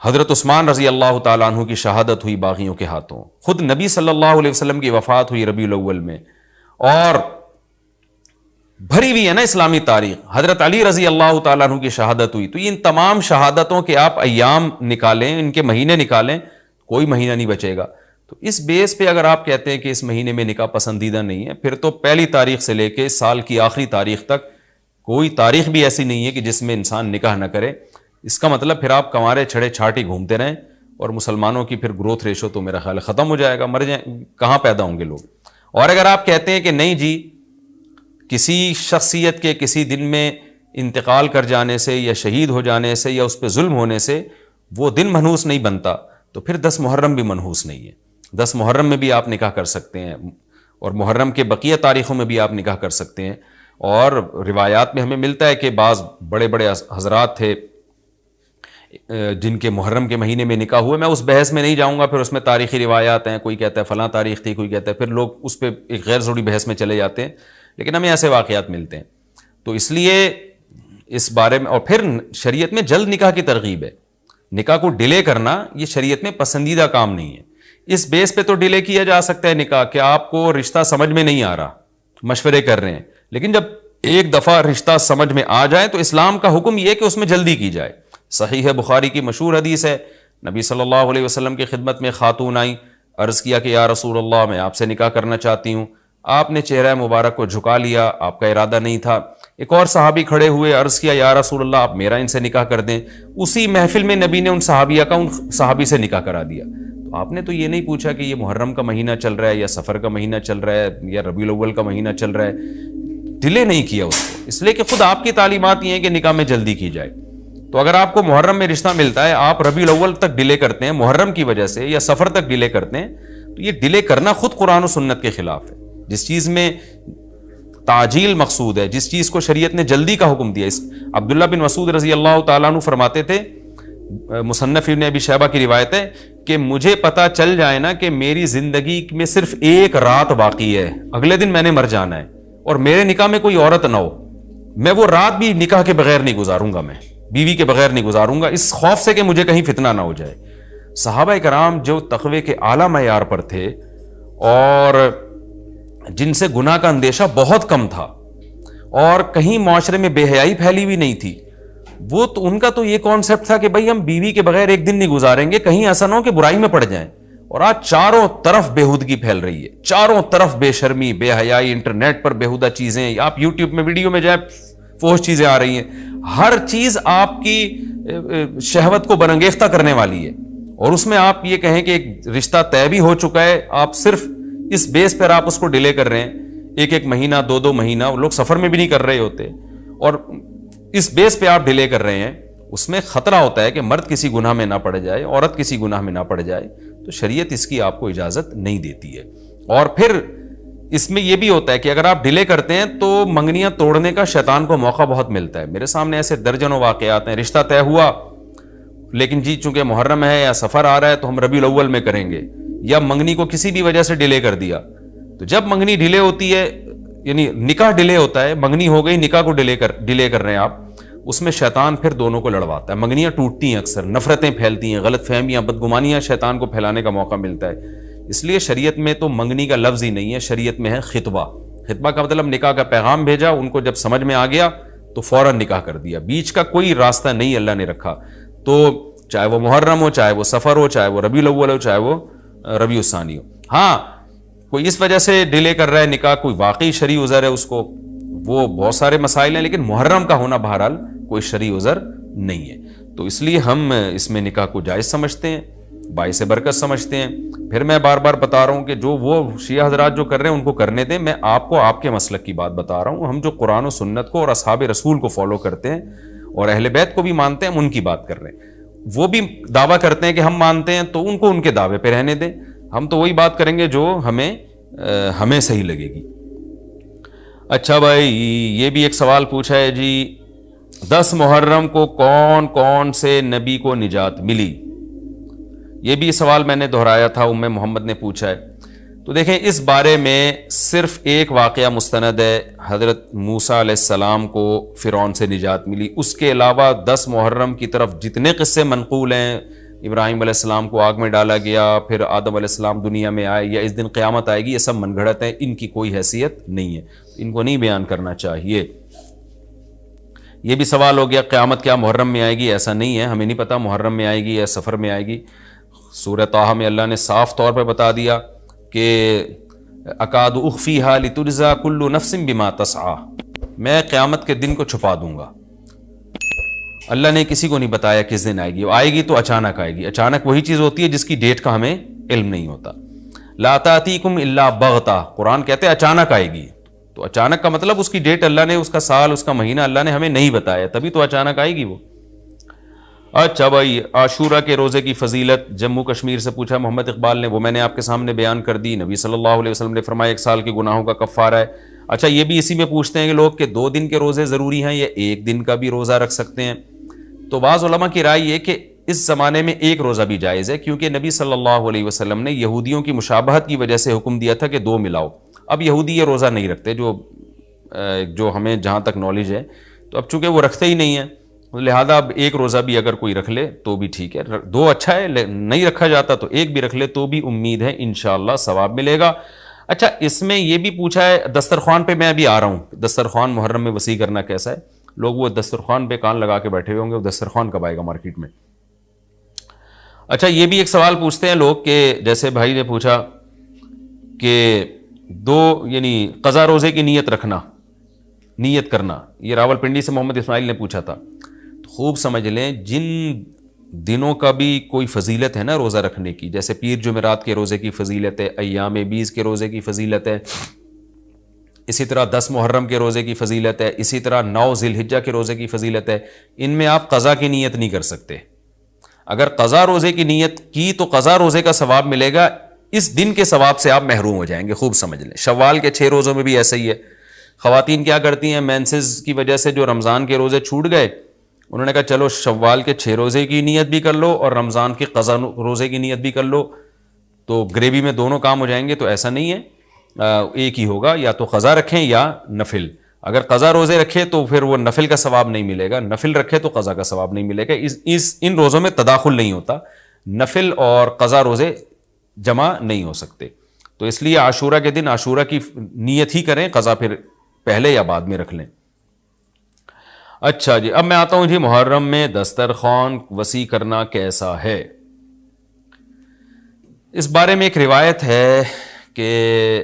حضرت عثمان رضی اللہ تعالیٰ عنہ کی شہادت ہوئی باغیوں کے ہاتھوں, خود نبی صلی اللہ علیہ وسلم کی وفات ہوئی ربیع الاول میں, اور بھری ہوئی ہے نا اسلامی تاریخ. حضرت علی رضی اللہ تعالیٰ عنہ کی شہادت ہوئی. تو ان تمام شہادتوں کے آپ ایام نکالیں, ان کے مہینے نکالیں, کوئی مہینہ نہیں بچے گا. تو اس بیس پہ اگر آپ کہتے ہیں کہ اس مہینے میں نکاح پسندیدہ نہیں ہے, پھر تو پہلی تاریخ سے لے کے سال کی آخری تاریخ تک کوئی تاریخ بھی ایسی نہیں ہے کہ جس میں انسان نکاح نہ کرے. اس کا مطلب پھر آپ کنوارے چھڑے چھاٹی گھومتے رہیں, اور مسلمانوں کی پھر گروتھ ریشو تو میرا خیال ختم ہو جائے گا, مر جائیں, کہاں پیدا ہوں گے لوگ. اور اگر آپ کہتے ہیں کہ نہیں جی کسی شخصیت کے کسی دن میں انتقال کر جانے سے یا شہید ہو جانے سے یا اس پہ ظلم ہونے سے وہ دن منحوس نہیں بنتا, تو پھر 10 محرم بھی منحوس نہیں ہے. 10 محرم میں بھی آپ نکاح کر سکتے ہیں, اور محرم کے بقیہ تاریخوں میں بھی آپ نکاح کر سکتے ہیں. اور روایات میں ہمیں ملتا ہے کہ بعض بڑے بڑے حضرات تھے جن کے محرم کے مہینے میں نکاح ہوئے. میں اس بحث میں نہیں جاؤں گا, پھر اس میں تاریخی روایات ہیں, کوئی کہتا ہے فلاں تاریخ تھی, کوئی کہتا ہے, پھر لوگ اس پہ ایک غیر ضروری بحث میں چلے جاتے ہیں. لیکن ہمیں ایسے واقعات ملتے ہیں. تو اس لیے اس بارے میں, اور پھر شریعت میں جلد نکاح کی ترغیب ہے. نکاح کو ڈیلے کرنا یہ شریعت میں پسندیدہ کام نہیں ہے. اس بیس پہ تو ڈیلے کیا جا سکتا ہے نکاح کہ آپ کو رشتہ سمجھ میں نہیں آ رہا, مشورے کر رہے ہیں, لیکن جب ایک دفعہ رشتہ سمجھ میں آ جائے تو اسلام کا حکم یہ ہے کہ اس میں جلدی کی جائے. صحیح ہے, بخاری کی مشہور حدیث ہے, نبی صلی اللہ علیہ وسلم کی خدمت میں خاتون آئیں, عرض کیا کہ یا رسول اللہ میں آپ سے نکاح کرنا چاہتی ہوں. آپ نے چہرہ مبارک کو جھکا لیا, آپ کا ارادہ نہیں تھا. ایک اور صحابی کھڑے ہوئے, عرض کیا یا رسول اللہ آپ میرا ان سے نکاح کر دیں. اسی محفل میں نبی نے ان صحابیہ کا ان صحابی سے نکاح کرا دیا. تو آپ نے تو یہ نہیں پوچھا کہ یہ محرم کا مہینہ چل رہا ہے یا سفر کا مہینہ چل رہا ہے یا ربیع الاول کا مہینہ چل رہا ہے. ڈیلے نہیں کیا اس کو, اس لیے کہ خود آپ کی تعلیمات یہ ہیں کہ نکاح میں جلدی کی جائے. تو اگر آپ کو محرم میں رشتہ ملتا ہے, آپ ربیع الاول تک ڈیلے کرتے ہیں محرم کی وجہ سے, یا سفر تک ڈیلے کرتے ہیں, تو یہ ڈیلے کرنا خود قرآن و سنت کے خلاف ہے. جس چیز میں تعجیل مقصود ہے, جس چیز کو شریعت نے جلدی کا حکم دیا. عبداللہ بن مسعود رضی اللہ تعالیٰ عنہ فرماتے تھے, مصنف ابن ابی شیبہ کی روایت ہے, کہ مجھے پتا چل جائے نا کہ میری زندگی میں صرف ایک رات باقی ہے, اگلے دن میں نے مر جانا ہے, اور میرے نکاح میں کوئی عورت نہ ہو, میں وہ رات بھی نکاح کے بغیر نہیں گزاروں گا, میں بیوی کے بغیر نہیں گزاروں گا, اس خوف سے کہ مجھے کہیں فتنہ نہ ہو جائے. صحابہ کرام جو تقوی کے اعلیٰ معیار پر تھے اور جن سے گناہ کا اندیشہ بہت کم تھا اور کہیں معاشرے میں بے حیائی پھیلی ہوئی نہیں تھی, وہ تو ان کا تو یہ کانسیپٹ تھا کہ بھائی ہم بیوی کے بغیر ایک دن نہیں گزاریں گے, کہیں ایسا نہ ہو کہ برائی میں پڑ جائیں. اور آج چاروں طرف بےہودگی پھیل رہی ہے, چاروں طرف بے شرمی, بے حیائی, انٹرنیٹ پر بےہودہ چیزیں, آپ یوٹیوب میں ویڈیو میں جائیں فوش چیزیں آ رہی ہیں, ہر چیز آپ کی شہوت کو برانگیختہ کرنے والی ہے. اور اس میں آپ یہ کہیں کہ ایک رشتہ طے بھی ہو چکا ہے, آپ صرف اس بیس پر آپ اس کو ڈیلے کر رہے ہیں, ایک مہینہ, دو مہینہ, لوگ سفر میں بھی نہیں کر رہے ہوتے, اور اس بیس پہ آپ ڈیلے کر رہے ہیں. اس میں خطرہ ہوتا ہے کہ مرد کسی گناہ میں نہ پڑ جائے, عورت کسی گناہ میں نہ پڑ جائے, تو شریعت اس کی آپ کو اجازت نہیں دیتی ہے. اور پھر اس میں یہ بھی ہوتا ہے کہ اگر آپ ڈیلے کرتے ہیں تو منگنیاں توڑنے کا شیطان کو موقع بہت ملتا ہے. میرے سامنے ایسے درجنوں واقعات ہیں, رشتہ طے ہوا لیکن جی چونکہ محرم ہے یا سفر آ رہا ہے تو ہم ربیع الاول میں کریں گے, یا منگنی کو کسی بھی وجہ سے ڈیلے کر دیا. تو جب منگنی ڈیلے ہوتی ہے, یعنی نکاح ڈیلے ہوتا ہے, منگنی ہو گئی, نکاح کو ڈیلے کر رہے ہیں آپ, اس میں شیطان پھر دونوں کو لڑواتا ہے. منگنیاں ٹوٹتی ہیں, اکثر نفرتیں پھیلتی ہیں, غلط فہمیاں, بدگمانیاں شیطان کو پھیلانے کا موقع ملتا ہے. اس لیے شریعت میں تو منگنی کا لفظ ہی نہیں ہے, شریعت میں ہے خطبہ. خطبہ کا مطلب نکاح کا پیغام بھیجا, ان کو جب سمجھ میں آ گیا تو فوراً نکاح کر دیا, بیچ کا کوئی راستہ نہیں اللہ نے رکھا. تو چاہے وہ محرم ہو, چاہے وہ سفر ہو, چاہے وہ ربیع الاول ہو, چاہے وہ ربیع الثانی ہو. ہاں کوئی اس وجہ سے ڈیلے کر رہا ہے نکاح, کوئی واقعی شرعی عذر ہے اس کو, وہ بہت سارے مسائل ہیں, لیکن محرم کا ہونا بہرحال کوئی شرعی عذر نہیں ہے. تو اس لیے ہم اس میں نکاح کو جائز سمجھتے ہیں, باعث برکت سمجھتے ہیں. پھر میں بار بار بتا رہا ہوں کہ جو وہ شیعہ حضرات جو کر رہے ہیں ان کو کرنے دیں, میں آپ کو آپ کے مسلک کی بات بتا رہا ہوں. ہم جو قرآن و سنت کو اور اصحاب رسول کو فالو کرتے ہیں اور اہل بیت کو بھی مانتے ہیں, ہم ان کی بات کر رہے ہیں. وہ بھی دعویٰ کرتے ہیں کہ ہم مانتے ہیں, تو ان کو ان کے دعوے پہ رہنے دیں. ہم تو وہی بات کریں گے جو ہمیں صحیح لگے گی. اچھا بھائی, یہ بھی ایک سوال پوچھا ہے جی, 10 محرم کو کون کون سے نبی کو نجات ملی؟ یہ بھی سوال میں نے دہرایا تھا, ام محمد نے پوچھا ہے. تو دیکھیں اس بارے میں صرف ایک واقعہ مستند ہے, حضرت موسیٰ علیہ السلام کو فرعون سے نجات ملی. اس کے علاوہ 10 محرم کی طرف جتنے قصے منقول ہیں, ابراہیم علیہ السلام کو آگ میں ڈالا گیا, پھر آدم علیہ السلام دنیا میں آئے, یا اس دن قیامت آئے گی, یہ سب من گھڑت ہیں, ان کی کوئی حیثیت نہیں ہے, ان کو نہیں بیان کرنا چاہیے. یہ بھی سوال ہو گیا قیامت کیا محرم میں آئے گی؟ ایسا نہیں ہے, ہمیں نہیں پتا محرم میں آئے گی یا سفر میں آئے گی. سورہ طٰہٰ میں اللہ نے صاف طور پہ بتا دیا کہ اکاد اخفیہا لتجزا کل نفس بما تسعی, میں قیامت کے دن کو چھپا دوں گا. اللہ نے کسی کو نہیں بتایا کس دن آئے گی, آئے گی تو اچانک آئے گی. اچانک وہی چیز ہوتی ہے جس کی ڈیٹ کا ہمیں علم نہیں ہوتا. لا تأتیکم الا بغتہ, قرآن کہتے ہیں اچانک آئے گی. تو اچانک کا مطلب اس کی ڈیٹ اللہ نے, اس کا سال, اس کا مہینہ اللہ نے ہمیں نہیں بتایا, تبھی تو اچانک آئے گی وہ. اچھا بھائی, عاشورہ کے روزے کی فضیلت جموں کشمیر سے پوچھا محمد اقبال نے, وہ میں نے آپ کے سامنے بیان کر دی. نبی صلی اللہ علیہ وسلم نے فرمایا 1 سال کے گناہوں کا کفارہ ہے. اچھا یہ بھی اسی میں پوچھتے ہیں کہ لوگ کہ 2 دن کے روزے ضروری ہیں یا 1 دن کا بھی روزہ رکھ سکتے ہیں؟ تو بعض علماء کی رائے یہ کہ اس زمانے میں 1 روزہ بھی جائز ہے, کیونکہ نبی صلی اللہ علیہ وسلم نے یہودیوں کی مشابہت کی وجہ سے حکم دیا تھا کہ 2 ملاؤ. اب یہودی یہ روزہ نہیں رکھتے, جو ہمیں جہاں تک نالج ہے, تو اب چونکہ وہ رکھتے ہی نہیں ہیں, لہذا اب 1 روزہ بھی اگر کوئی رکھ لے تو بھی ٹھیک ہے. 2 اچھا ہے, نہیں رکھا جاتا تو 1 بھی رکھ لے تو بھی امید ہے انشاءاللہ ثواب ملے گا. اچھا اس میں یہ بھی پوچھا ہے, دسترخوان پہ میں ابھی آ رہا ہوں, دسترخوان محرم میں وسیع کرنا کیسا ہے؟ لوگ وہ دسترخوان پہ کان لگا کے بیٹھے ہوئے ہوں گے, وہ دسترخوان کب آئے گا مارکیٹ میں. اچھا یہ بھی ایک سوال پوچھتے ہیں لوگ کہ جیسے بھائی نے پوچھا کہ 2 یعنی قضا روزے کی نیت کرنا, یہ راول پنڈی سے محمد اسماعیل نے پوچھا تھا. تو خوب سمجھ لیں, جن دنوں کا بھی کوئی فضیلت ہے نا روزہ رکھنے کی, جیسے پیر جمعرات کے روزے کی فضیلت ہے, ایام بیز کے روزے کی فضیلت ہے, اسی طرح 10 محرم کے روزے کی فضیلت ہے, اسی طرح 9 ذی الحجہ کے روزے کی فضیلت ہے. ان میں آپ قضا کی نیت نہیں کر سکتے. اگر قضا روزے کی نیت کی تو قضا روزے کا ثواب ملے گا, اس دن کے ثواب سے آپ محروم ہو جائیں گے. خوب سمجھ لیں, شوال کے 6 روزوں میں بھی ایسا ہی ہے. خواتین کیا کرتی ہیں, مینسز کی وجہ سے جو رمضان کے روزے چھوٹ گئے, انہوں نے کہا چلو شوال کے 6 روزے کی نیت بھی کر لو اور رمضان کی قضا روزے کی نیت بھی کر لو, تو گریوی میں دونوں کام ہو جائیں گے. تو ایسا نہیں ہے, ایک ہی ہوگا, یا تو قضا رکھیں یا نفل. اگر قضا روزے رکھے تو پھر وہ نفل کا ثواب نہیں ملے گا, نفل رکھے تو قضا کا ثواب نہیں ملے گا. ان روزوں میں تداخل نہیں ہوتا, نفل اور قضا روزے جمع نہیں ہو سکتے. تو اس لیے عاشورہ کے دن عاشورہ کی نیت ہی کریں, قضا پھر پہلے یا بعد میں رکھ لیں. اچھا جی, اب میں آتا ہوں جی محرم میں دسترخوان وسیع کرنا کیسا ہے. اس بارے میں ایک روایت ہے کہ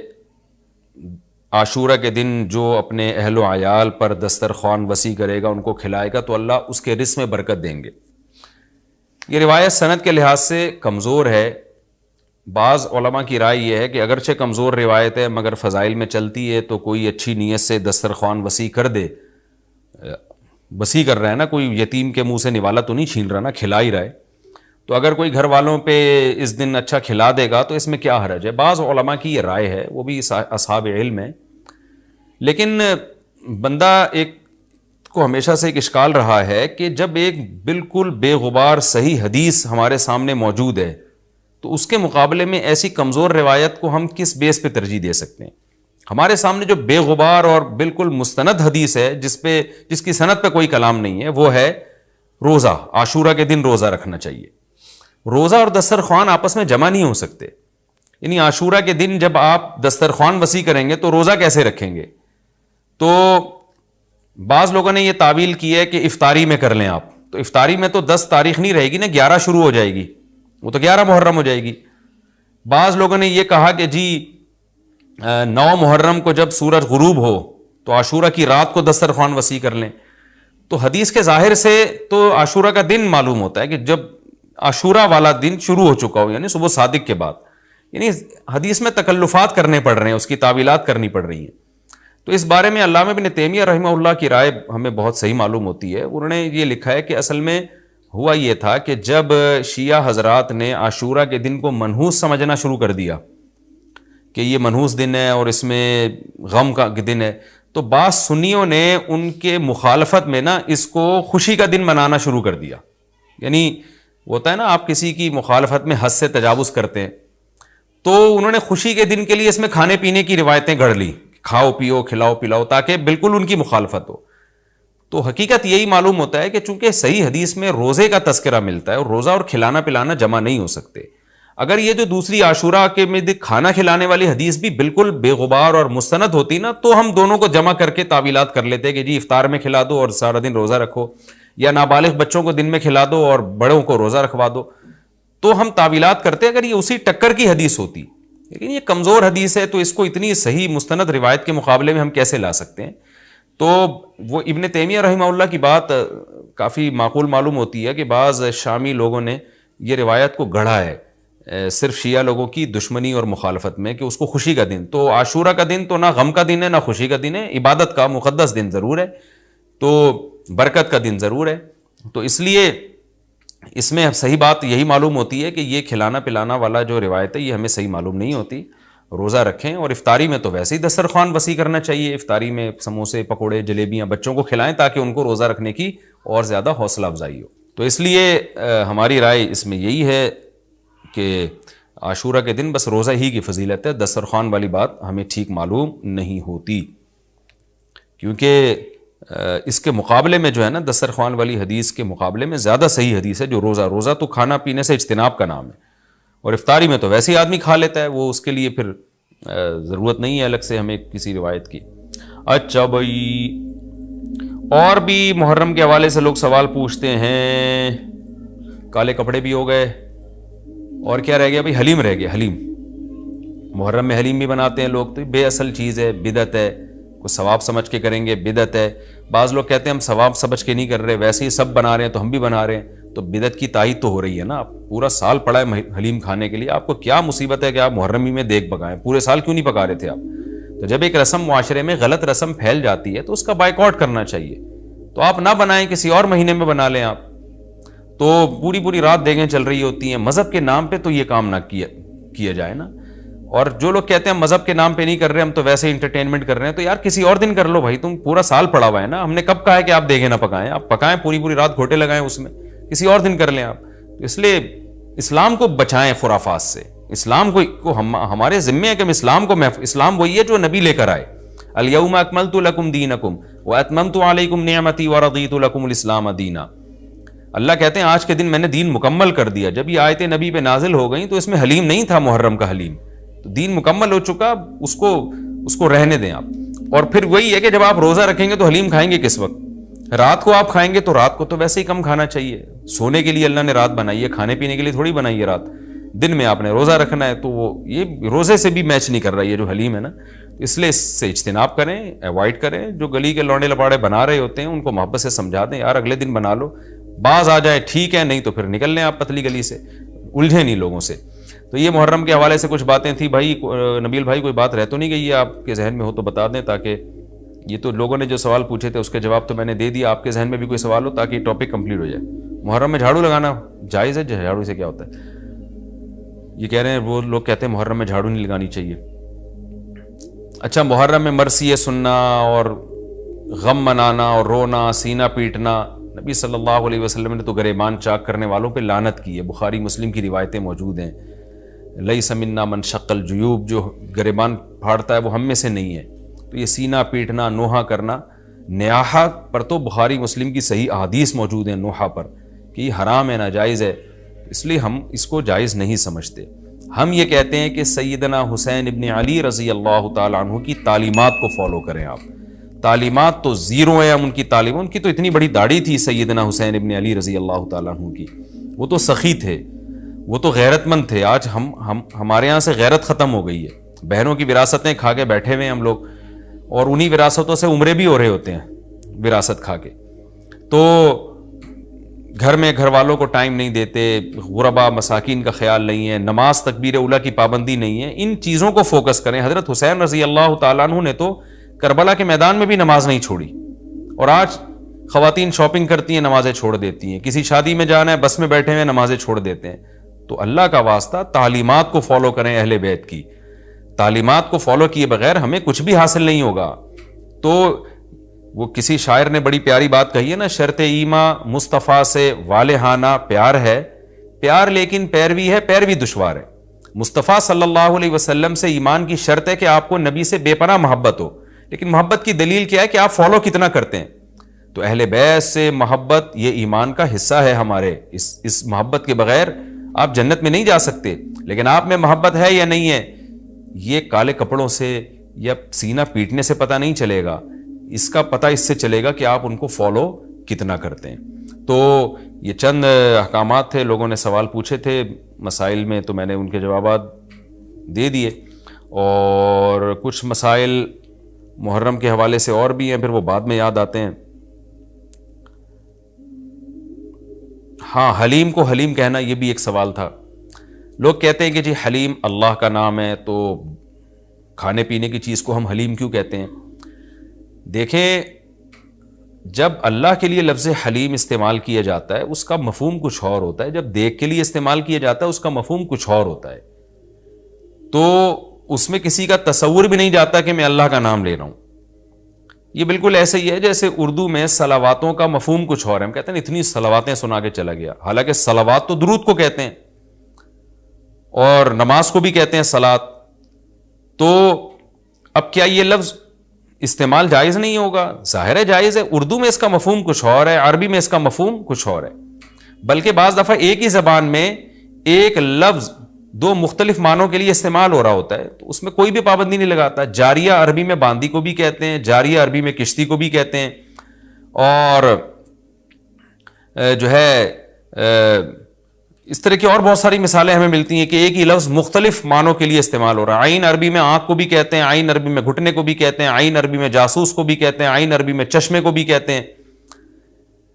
عاشورہ کے دن جو اپنے اہل و عیال پر دسترخوان وسیع کرے گا, ان کو کھلائے گا, تو اللہ اس کے رزق میں برکت دیں گے. یہ روایت سند کے لحاظ سے کمزور ہے. بعض علماء کی رائے یہ ہے کہ اگرچہ کمزور روایت ہے مگر فضائل میں چلتی ہے, تو کوئی اچھی نیت سے دسترخوان وسیع کر دے. وسیع کر رہا ہے نا, کوئی یتیم کے منہ سے نوالا تو نہیں چھین رہا نا, کھلا ہی رہا ہے. تو اگر کوئی گھر والوں پہ اس دن اچھا کھلا دے گا تو اس میں کیا حرج ہے. بعض علماء کی یہ رائے ہے, وہ بھی اصحاب علم ہے. لیکن بندہ ایک کو ہمیشہ سے ایک اشکال رہا ہے کہ جب ایک بالکل بے غبار صحیح حدیث ہمارے سامنے موجود ہے تو اس کے مقابلے میں ایسی کمزور روایت کو ہم کس بیس پہ ترجیح دے سکتے ہیں. ہمارے سامنے جو بے غبار اور بالکل مستند حدیث ہے, جس کی سند پہ کوئی کلام نہیں ہے, وہ ہے روزہ. عاشورہ کے دن روزہ رکھنا چاہیے. روزہ اور دسترخوان آپس میں جمع نہیں ہو سکتے. یعنی عاشورہ کے دن جب آپ دسترخوان وسیع کریں گے تو روزہ کیسے رکھیں گے. تو بعض لوگوں نے یہ تعویل کی ہے کہ افطاری میں کر لیں آپ. تو افطاری میں تو 10 تاریخ نہیں رہے گی نا, 11 شروع ہو جائے گی, وہ تو 11 محرم ہو جائے گی. بعض لوگوں نے یہ کہا کہ جی 9 محرم کو جب سورج غروب ہو تو عاشورہ کی رات کو دسترخوان وسیع کر لیں. تو حدیث کے ظاہر سے تو عاشورہ کا دن معلوم ہوتا ہے کہ جب عاشورہ والا دن شروع ہو چکا ہو, یعنی صبح صادق کے بعد. یعنی حدیث میں تکلفات کرنے پڑ رہے ہیں, اس کی تعویلات کرنی پڑ رہی ہیں. تو اس بارے میں علامہ ابن تیمیہ رحمہ اللہ کی رائے ہمیں بہت صحیح معلوم ہوتی ہے. انہوں نے یہ لکھا ہے کہ اصل میں ہوا یہ تھا کہ جب شیعہ حضرات نے عاشورہ کے دن کو منحوس سمجھنا شروع کر دیا کہ یہ منحوس دن ہے اور اس میں غم کا دن ہے, تو بعض سنیوں نے ان کے مخالفت میں نا اس کو خوشی کا دن منانا شروع کر دیا. یعنی ہوتا ہے نا, آپ کسی کی مخالفت میں حد سے تجاوز کرتے ہیں, تو انہوں نے خوشی کے دن کے لیے اس میں کھانے پینے کی روایتیں گھڑ لی, کھاؤ پیو کھلاؤ پلاؤ, تاکہ بالکل ان کی مخالفت ہو. تو حقیقت یہی معلوم ہوتا ہے کہ چونکہ صحیح حدیث میں روزے کا تذکرہ ملتا ہے اور روزہ اور کھلانا پلانا جمع نہیں ہو سکتے. اگر یہ جو دوسری عاشورہ کے میں کھانا کھلانے والی حدیث بھی بالکل بے غبار اور مستند ہوتی نا, تو ہم دونوں کو جمع کر کے تعویلات کر لیتے کہ جی افطار میں کھلا دو اور سارا دن روزہ رکھو, یا نابالغ بچوں کو دن میں کھلا دو اور بڑوں کو روزہ رکھوا دو. تو ہم تعویلات کرتے اگر یہ اسی ٹکر کی حدیث ہوتی. لیکن یہ کمزور حدیث ہے, تو اس کو اتنی صحیح مستند روایت کے مقابلے میں ہم کیسے لا سکتے ہیں. تو وہ ابن تیمیہ رحمہ اللہ کی بات کافی معقول معلوم ہوتی ہے کہ بعض شامی لوگوں نے یہ روایت کو گڑھا ہے صرف شیعہ لوگوں کی دشمنی اور مخالفت میں, کہ اس کو خوشی کا دن. تو عاشورہ کا دن تو نہ غم کا دن ہے نہ خوشی کا دن ہے, عبادت کا مقدس دن ضرور ہے, تو برکت کا دن ضرور ہے. تو اس لیے اس میں صحیح بات یہی معلوم ہوتی ہے کہ یہ کھلانا پلانا والا جو روایت ہے یہ ہمیں صحیح معلوم نہیں ہوتی. روزہ رکھیں, اور افطاری میں تو ویسے ہی دسترخوان وسیع کرنا چاہیے. افطاری میں سموسے پکوڑے جلیبیاں بچوں کو کھلائیں تاکہ ان کو روزہ رکھنے کی اور زیادہ حوصلہ افزائی ہو. تو اس لیے ہماری رائے اس میں یہی ہے کہ عاشورہ کے دن بس روزہ ہی کی فضیلت ہے, دسترخوان والی بات ہمیں ٹھیک معلوم نہیں ہوتی, کیونکہ اس کے مقابلے میں جو ہے نا دسترخوان والی حدیث کے مقابلے میں زیادہ صحیح حدیث ہے جو روزہ تو کھانا پینے سے اجتناب کا نام ہے, اور افطاری میں تو ویسے ہی آدمی کھا لیتا ہے, وہ اس کے لیے پھر ضرورت نہیں ہے الگ سے ہمیں کسی روایت کی. اچھا بھائی, اور بھی محرم کے حوالے سے لوگ سوال پوچھتے ہیں. کالے کپڑے بھی ہو گئے, اور کیا رہ گیا بھائی, حلیم رہ گیا. حلیم محرم میں حلیم بھی بناتے ہیں لوگ, تو بے اصل چیز ہے, بدعت ہے. کوئی ثواب سمجھ کے کریں گے بدعت ہے. بعض لوگ کہتے ہیں ہم ثواب سمجھ کے نہیں کر رہے, ویسے ہی سب بنا رہے ہیں تو ہم بھی بنا رہے ہیں. تو بدعت کی تائید تو ہو رہی ہے نا. آپ پورا سال پڑا ہے حلیم کھانے کے لیے, آپ کو کیا مصیبت ہے کہ آپ محرم ہی میں دیگ پکائیں, پورے سال کیوں نہیں پکا رہے تھے آپ. تو جب ایک رسم معاشرے میں غلط رسم پھیل جاتی ہے تو اس کا بائیکاٹ کرنا چاہیے. تو آپ نہ بنائیں, کسی اور مہینے میں بنا لیں آپ. تو پوری رات دیگیں چل رہی ہوتی ہیں مذہب کے نام پہ, تو یہ کام نہ کیا جائے نا. اور جو لوگ کہتے ہیں مذہب کے نام پہ نہیں کر رہے, ہم تو ویسے ہی انٹرٹینمنٹ کر رہے ہیں, تو یار کسی اور دن کر لو بھائی, تم پورا سال پڑا ہوا ہے نا. ہم نے کب کہا ہے کہ آپ دیگیں نہ پکائیں, آپ پکائیں, پوری رات گھوٹے لگائیں اس میں, کسی اور دن کر لیں آپ. تو اس لیے اسلام کو بچائیں خرافات سے. اسلام کو ہمارے ذمے ہے کہ ہم اسلام کو اسلام وہی ہے جو نبی لے کر آئے. الیوم اکملت لکم دینکم واتممت علیکم نعمتی ورضیت لکم الاسلام دینا. اللہ کہتے ہیں آج کے دن میں نے دین مکمل کر دیا. جب یہ آیتیں نبی پہ نازل ہو گئیں تو اس میں حلیم نہیں تھا, محرم کا حلیم. تو دین مکمل ہو چکا, اس کو رہنے دیں آپ. اور پھر وہی ہے کہ جب آپ روزہ رکھیں گے تو حلیم کھائیں گے کس وقت؟ رات کو آپ کھائیں گے تو رات کو تو ویسے ہی کم کھانا چاہیے. سونے کے لیے اللہ نے رات بنائی ہے, کھانے پینے کے لیے تھوڑی بنائی ہے رات. دن میں آپ نے روزہ رکھنا ہے, تو وہ یہ روزے سے بھی میچ نہیں کر رہا ہے یہ جو حلیم ہے نا. اس لیے اس سے اجتناب کریں, ایوائڈ کریں. جو گلی کے لونڈے لپاڑے بنا رہے ہوتے ہیں ان کو محبت سے سمجھا دیں, یار اگلے دن بنا لو, باز آ جائے ٹھیک ہے, نہیں تو پھر نکل لیں آپ پتلی گلی سے, الجھے نہیں لوگوں سے. تو یہ محرم کے حوالے سے کچھ باتیں تھیں. بھائی نبیل بھائی کوئی بات رہ تو نہیں گئی ہے آپ کے ذہن میں ہو تو بتا دیں, تاکہ یہ تو لوگوں نے جو سوال پوچھے تھے اس کے جواب تو میں نے دے دیا. آپ کے ذہن میں بھی کوئی سوال ہو تاکہ ٹاپک کمپلیٹ ہو جائے. محرم میں جھاڑو لگانا جائز ہے؟ جھاڑو سے کیا ہوتا ہے؟ یہ کہہ رہے ہیں وہ لوگ کہتے ہیں محرم میں جھاڑو نہیں لگانی چاہیے. اچھا, محرم میں مرثیے سننا اور غم منانا اور رونا, سینہ پیٹنا, نبی صلی اللہ علیہ وسلم نے تو گریبان چاک کرنے والوں پہ لعنت کی ہے. بخاری مسلم کی روایتیں موجود ہیں. لیس منا من شق الجیوب, جو گریبان پھاڑتا ہے وہ ہم میں سے نہیں ہے. تو یہ سینہ پیٹنا, نوحہ کرنا, نیاحہ پر تو بخاری مسلم کی صحیح احادیث موجود ہیں نوحہ پر کہ یہ حرام ہے, ناجائز ہے. اس لیے ہم اس کو جائز نہیں سمجھتے. ہم یہ کہتے ہیں کہ سیدنا حسین ابن علی رضی اللہ تعالیٰ عنہ کی تعلیمات کو فالو کریں آپ. تعلیمات تو زیرو ہیں ہم ان کی تعلیم. ان کی تو اتنی بڑی داڑھی تھی سیدنا حسین ابن علی رضی اللہ تعالیٰ عنہ کی, وہ تو سخی تھے, وہ تو غیرت مند تھے. آج ہمارے یہاں سے غیرت ختم ہو گئی ہے. بہنوں کی وراثتیں کھا کے بیٹھے ہوئے ہیں ہم لوگ, اور انہی وراثتوں سے عمرے بھی ہو رہے ہوتے ہیں وراثت کھا کے. تو گھر میں گھر والوں کو ٹائم نہیں دیتے, غربا مساکین کا خیال نہیں ہے, نماز تکبیر اولیٰ کی پابندی نہیں ہے. ان چیزوں کو فوکس کریں. حضرت حسین رضی اللہ تعالیٰ عنہ نے تو کربلا کے میدان میں بھی نماز نہیں چھوڑی, اور آج خواتین شاپنگ کرتی ہیں نمازیں چھوڑ دیتی ہیں. کسی شادی میں جانا ہے بس میں بیٹھے ہوئے نمازیں چھوڑ دیتے ہیں. تو اللہ کا واسطہ تعلیمات کو فالو کریں اہل بیت کی. تعلیمات کو فالو کیے بغیر ہمیں کچھ بھی حاصل نہیں ہوگا. تو وہ کسی شاعر نے بڑی پیاری بات کہی ہے نا, شرط ایماں مصطفیٰ سے والہانہ پیار ہے, پیار لیکن پیروی ہے, پیروی دشوار ہے. مصطفیٰ صلی اللہ علیہ وسلم سے ایمان کی شرط ہے کہ آپ کو نبی سے بے پناہ محبت ہو, لیکن محبت کی دلیل کیا ہے کہ آپ فالو کتنا کرتے ہیں. تو اہل بیت سے محبت یہ ایمان کا حصہ ہے ہمارے. اس محبت کے بغیر آپ جنت میں نہیں جا سکتے. لیکن آپ میں محبت ہے یا نہیں ہے, یہ کالے کپڑوں سے یا سینہ پیٹنے سے پتہ نہیں چلے گا. اس کا پتہ اس سے چلے گا کہ آپ ان کو فالو کتنا کرتے ہیں. تو یہ چند احکامات تھے. لوگوں نے سوال پوچھے تھے مسائل میں, تو میں نے ان کے جوابات دے دیے. اور کچھ مسائل محرم کے حوالے سے اور بھی ہیں, پھر وہ بعد میں یاد آتے ہیں. ہاں, حلیم کو حلیم کہنا, یہ بھی ایک سوال تھا. لوگ کہتے ہیں کہ جی حلیم اللہ کا نام ہے, تو کھانے پینے کی چیز کو ہم حلیم کیوں کہتے ہیں؟ دیکھیں, جب اللہ کے لیے لفظ حلیم استعمال کیا جاتا ہے اس کا مفہوم کچھ اور ہوتا ہے. جب دیکھ کے لیے استعمال کیا جاتا ہے اس کا مفہوم کچھ اور ہوتا ہے. تو اس میں کسی کا تصور بھی نہیں جاتا کہ میں اللہ کا نام لے رہا ہوں. یہ بالکل ایسے ہی ہے جیسے اردو میں صلواتوں کا مفہوم کچھ اور ہے. ہم کہتے ہیں اتنی صلواتیں سنا کے چلا گیا, حالانکہ صلوات تو درود کو کہتے ہیں, اور نماز کو بھی کہتے ہیں صلات. تو اب کیا یہ لفظ استعمال جائز نہیں ہوگا؟ ظاہر ہے جائز ہے. اردو میں اس کا مفہوم کچھ اور ہے, عربی میں اس کا مفہوم کچھ اور ہے. بلکہ بعض دفعہ ایک ہی زبان میں ایک لفظ دو مختلف معنوں کے لیے استعمال ہو رہا ہوتا ہے, تو اس میں کوئی بھی پابندی نہیں لگاتا. جاریہ عربی میں باندی کو بھی کہتے ہیں, جاریہ عربی میں کشتی کو بھی کہتے ہیں. اور جو ہے اس طرح کی اور بہت ساری مثالیں ہمیں ملتی ہیں کہ ایک ہی لفظ مختلف معنوں کے لیے استعمال ہو رہا ہے. عین عربی میں آنکھ کو بھی کہتے ہیں, عین عربی میں گھٹنے کو بھی کہتے ہیں, عین عربی میں جاسوس کو بھی کہتے ہیں, عین عربی میں چشمے کو بھی کہتے ہیں,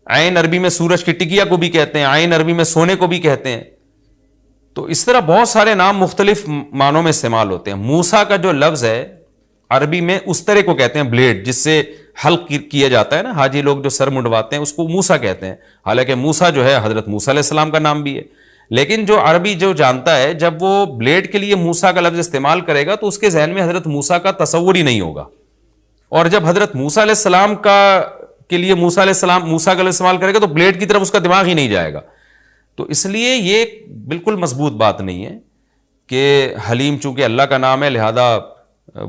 عین عربی میں سورج کی ٹکیا کو بھی کہتے ہیں, عین عربی میں سونے کو بھی کہتے ہیں. تو اس طرح بہت سارے نام مختلف معنوں میں استعمال ہوتے ہیں. موسیٰ کا جو لفظ ہے عربی میں اس طرح کو کہتے ہیں بلیڈ جس سے حلق کیا جاتا ہے نا، حاجی لوگ جو سر منڈواتے ہیں اس کو موسیٰ کہتے ہیں، حالانکہ موسیٰ جو ہے حضرت موسیٰ علیہ السلام کا نام بھی ہے، لیکن جو عربی جو جانتا ہے جب وہ بلیڈ کے لیے موسیٰ کا لفظ استعمال کرے گا تو اس کے ذہن میں حضرت موسیٰ کا تصور ہی نہیں ہوگا، اور جب حضرت موسیٰ علیہ السلام کے لیے موسیٰ کا لفظ استعمال کرے گا تو بلیڈ کی طرف اس کا دماغ ہی نہیں جائے گا. تو اس لیے یہ بالکل مضبوط بات نہیں ہے کہ حلیم چونکہ اللہ کا نام ہے لہذا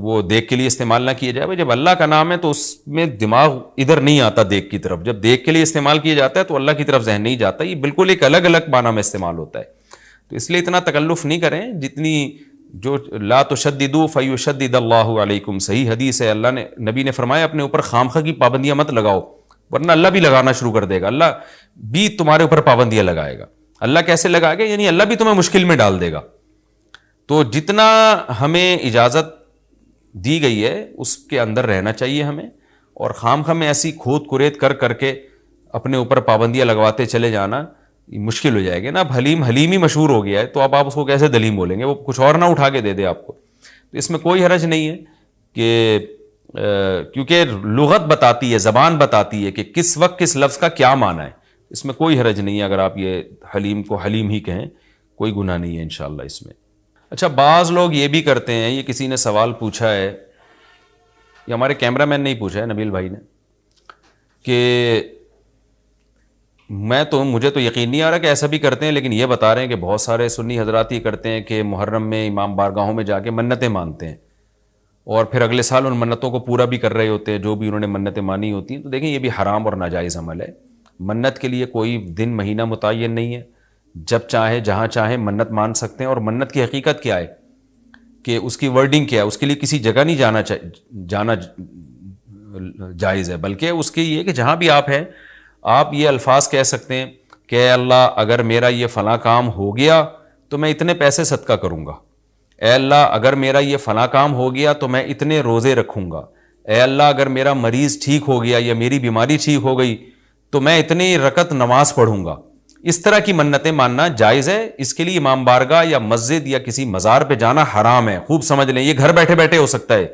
وہ دیکھ کے لیے استعمال نہ کیا جائے. جب اللہ کا نام ہے تو اس میں دماغ ادھر نہیں آتا دیکھ کی طرف، جب دیکھ کے لیے استعمال کیا جاتا ہے تو اللہ کی طرف ذہن نہیں جاتا، یہ بالکل ایک الگ الگ معنی میں استعمال ہوتا ہے. تو اس لیے اتنا تکلف نہیں کریں جتنی جو لا تشددوا فیشدد اللہ علیکم، صحیح حدیث ہے، اللہ نے نبی نے فرمایا اپنے اوپر خامخواہ کی پابندیاں مت لگاؤ ورنہ اللہ بھی لگانا شروع کر دے گا، اللہ بھی تمہارے اوپر پابندیاں لگائے گا. اللہ کیسے لگائے گا؟ یعنی اللہ بھی تمہیں مشکل میں ڈال دے گا. تو جتنا ہمیں اجازت دی گئی ہے اس کے اندر رہنا چاہیے ہمیں، اور خام میں ایسی کھود کریت کر کے اپنے اوپر پابندیاں لگواتے چلے جانا مشکل ہو جائے گی نا. اب حلیم ہی مشہور ہو گیا ہے تو اب آپ اس کو کیسے دلیم بولیں گے؟ وہ کچھ اور نہ اٹھا کے دے دے آپ کو. تو اس میں کوئی حرج نہیں ہے کہ کیونکہ لغت بتاتی ہے، زبان بتاتی ہے کہ کس وقت کس لفظ کا کیا معنی ہے. اس میں کوئی حرج نہیں ہے اگر آپ یہ حلیم کو حلیم ہی کہیں، کوئی گناہ نہیں ہے انشاءاللہ اس میں. اچھا، بعض لوگ یہ بھی کرتے ہیں، یہ کسی نے سوال پوچھا ہے، یہ ہمارے کیمرہ مین نے ہی پوچھا ہے، نبیل بھائی نے، کہ مجھے تو یقین نہیں آ رہا کہ ایسا بھی کرتے ہیں، لیکن یہ بتا رہے ہیں کہ بہت سارے سنی حضرات یہ کرتے ہیں کہ محرم میں امام بارگاہوں میں جا کے منتیں مانتے ہیں اور پھر اگلے سال ان منتوں کو پورا بھی کر رہے ہوتے ہیں جو بھی انہوں نے منتیں مانی ہوتی ہیں. تو دیکھیں یہ بھی حرام اور ناجائز عمل ہے. منت کے لیے کوئی دن مہینہ متعین نہیں ہے، جب چاہے جہاں چاہے منت مان سکتے ہیں. اور منت کی حقیقت کیا ہے کہ اس کی ورڈنگ کیا ہے، اس کے لیے کسی جگہ نہیں جانا جائز ہے، بلکہ اس کے یہ کہ جہاں بھی آپ ہیں آپ یہ الفاظ کہہ سکتے ہیں کہ اے اللہ اگر میرا یہ فلاں کام ہو گیا تو میں اتنے پیسے صدقہ کروں گا، اے اللہ اگر میرا یہ فلاں کام ہو گیا تو میں اتنے روزے رکھوں گا، اے اللہ اگر میرا مریض ٹھیک ہو گیا یا میری بیماری ٹھیک ہو گئی تو میں اتنی رکعت نماز پڑھوں گا. اس طرح کی منتیں ماننا جائز ہے. اس کے لیے امام بارگاہ یا مسجد یا کسی مزار پہ جانا حرام ہے. خوب سمجھ لیں، یہ گھر بیٹھے بیٹھے ہو سکتا ہے،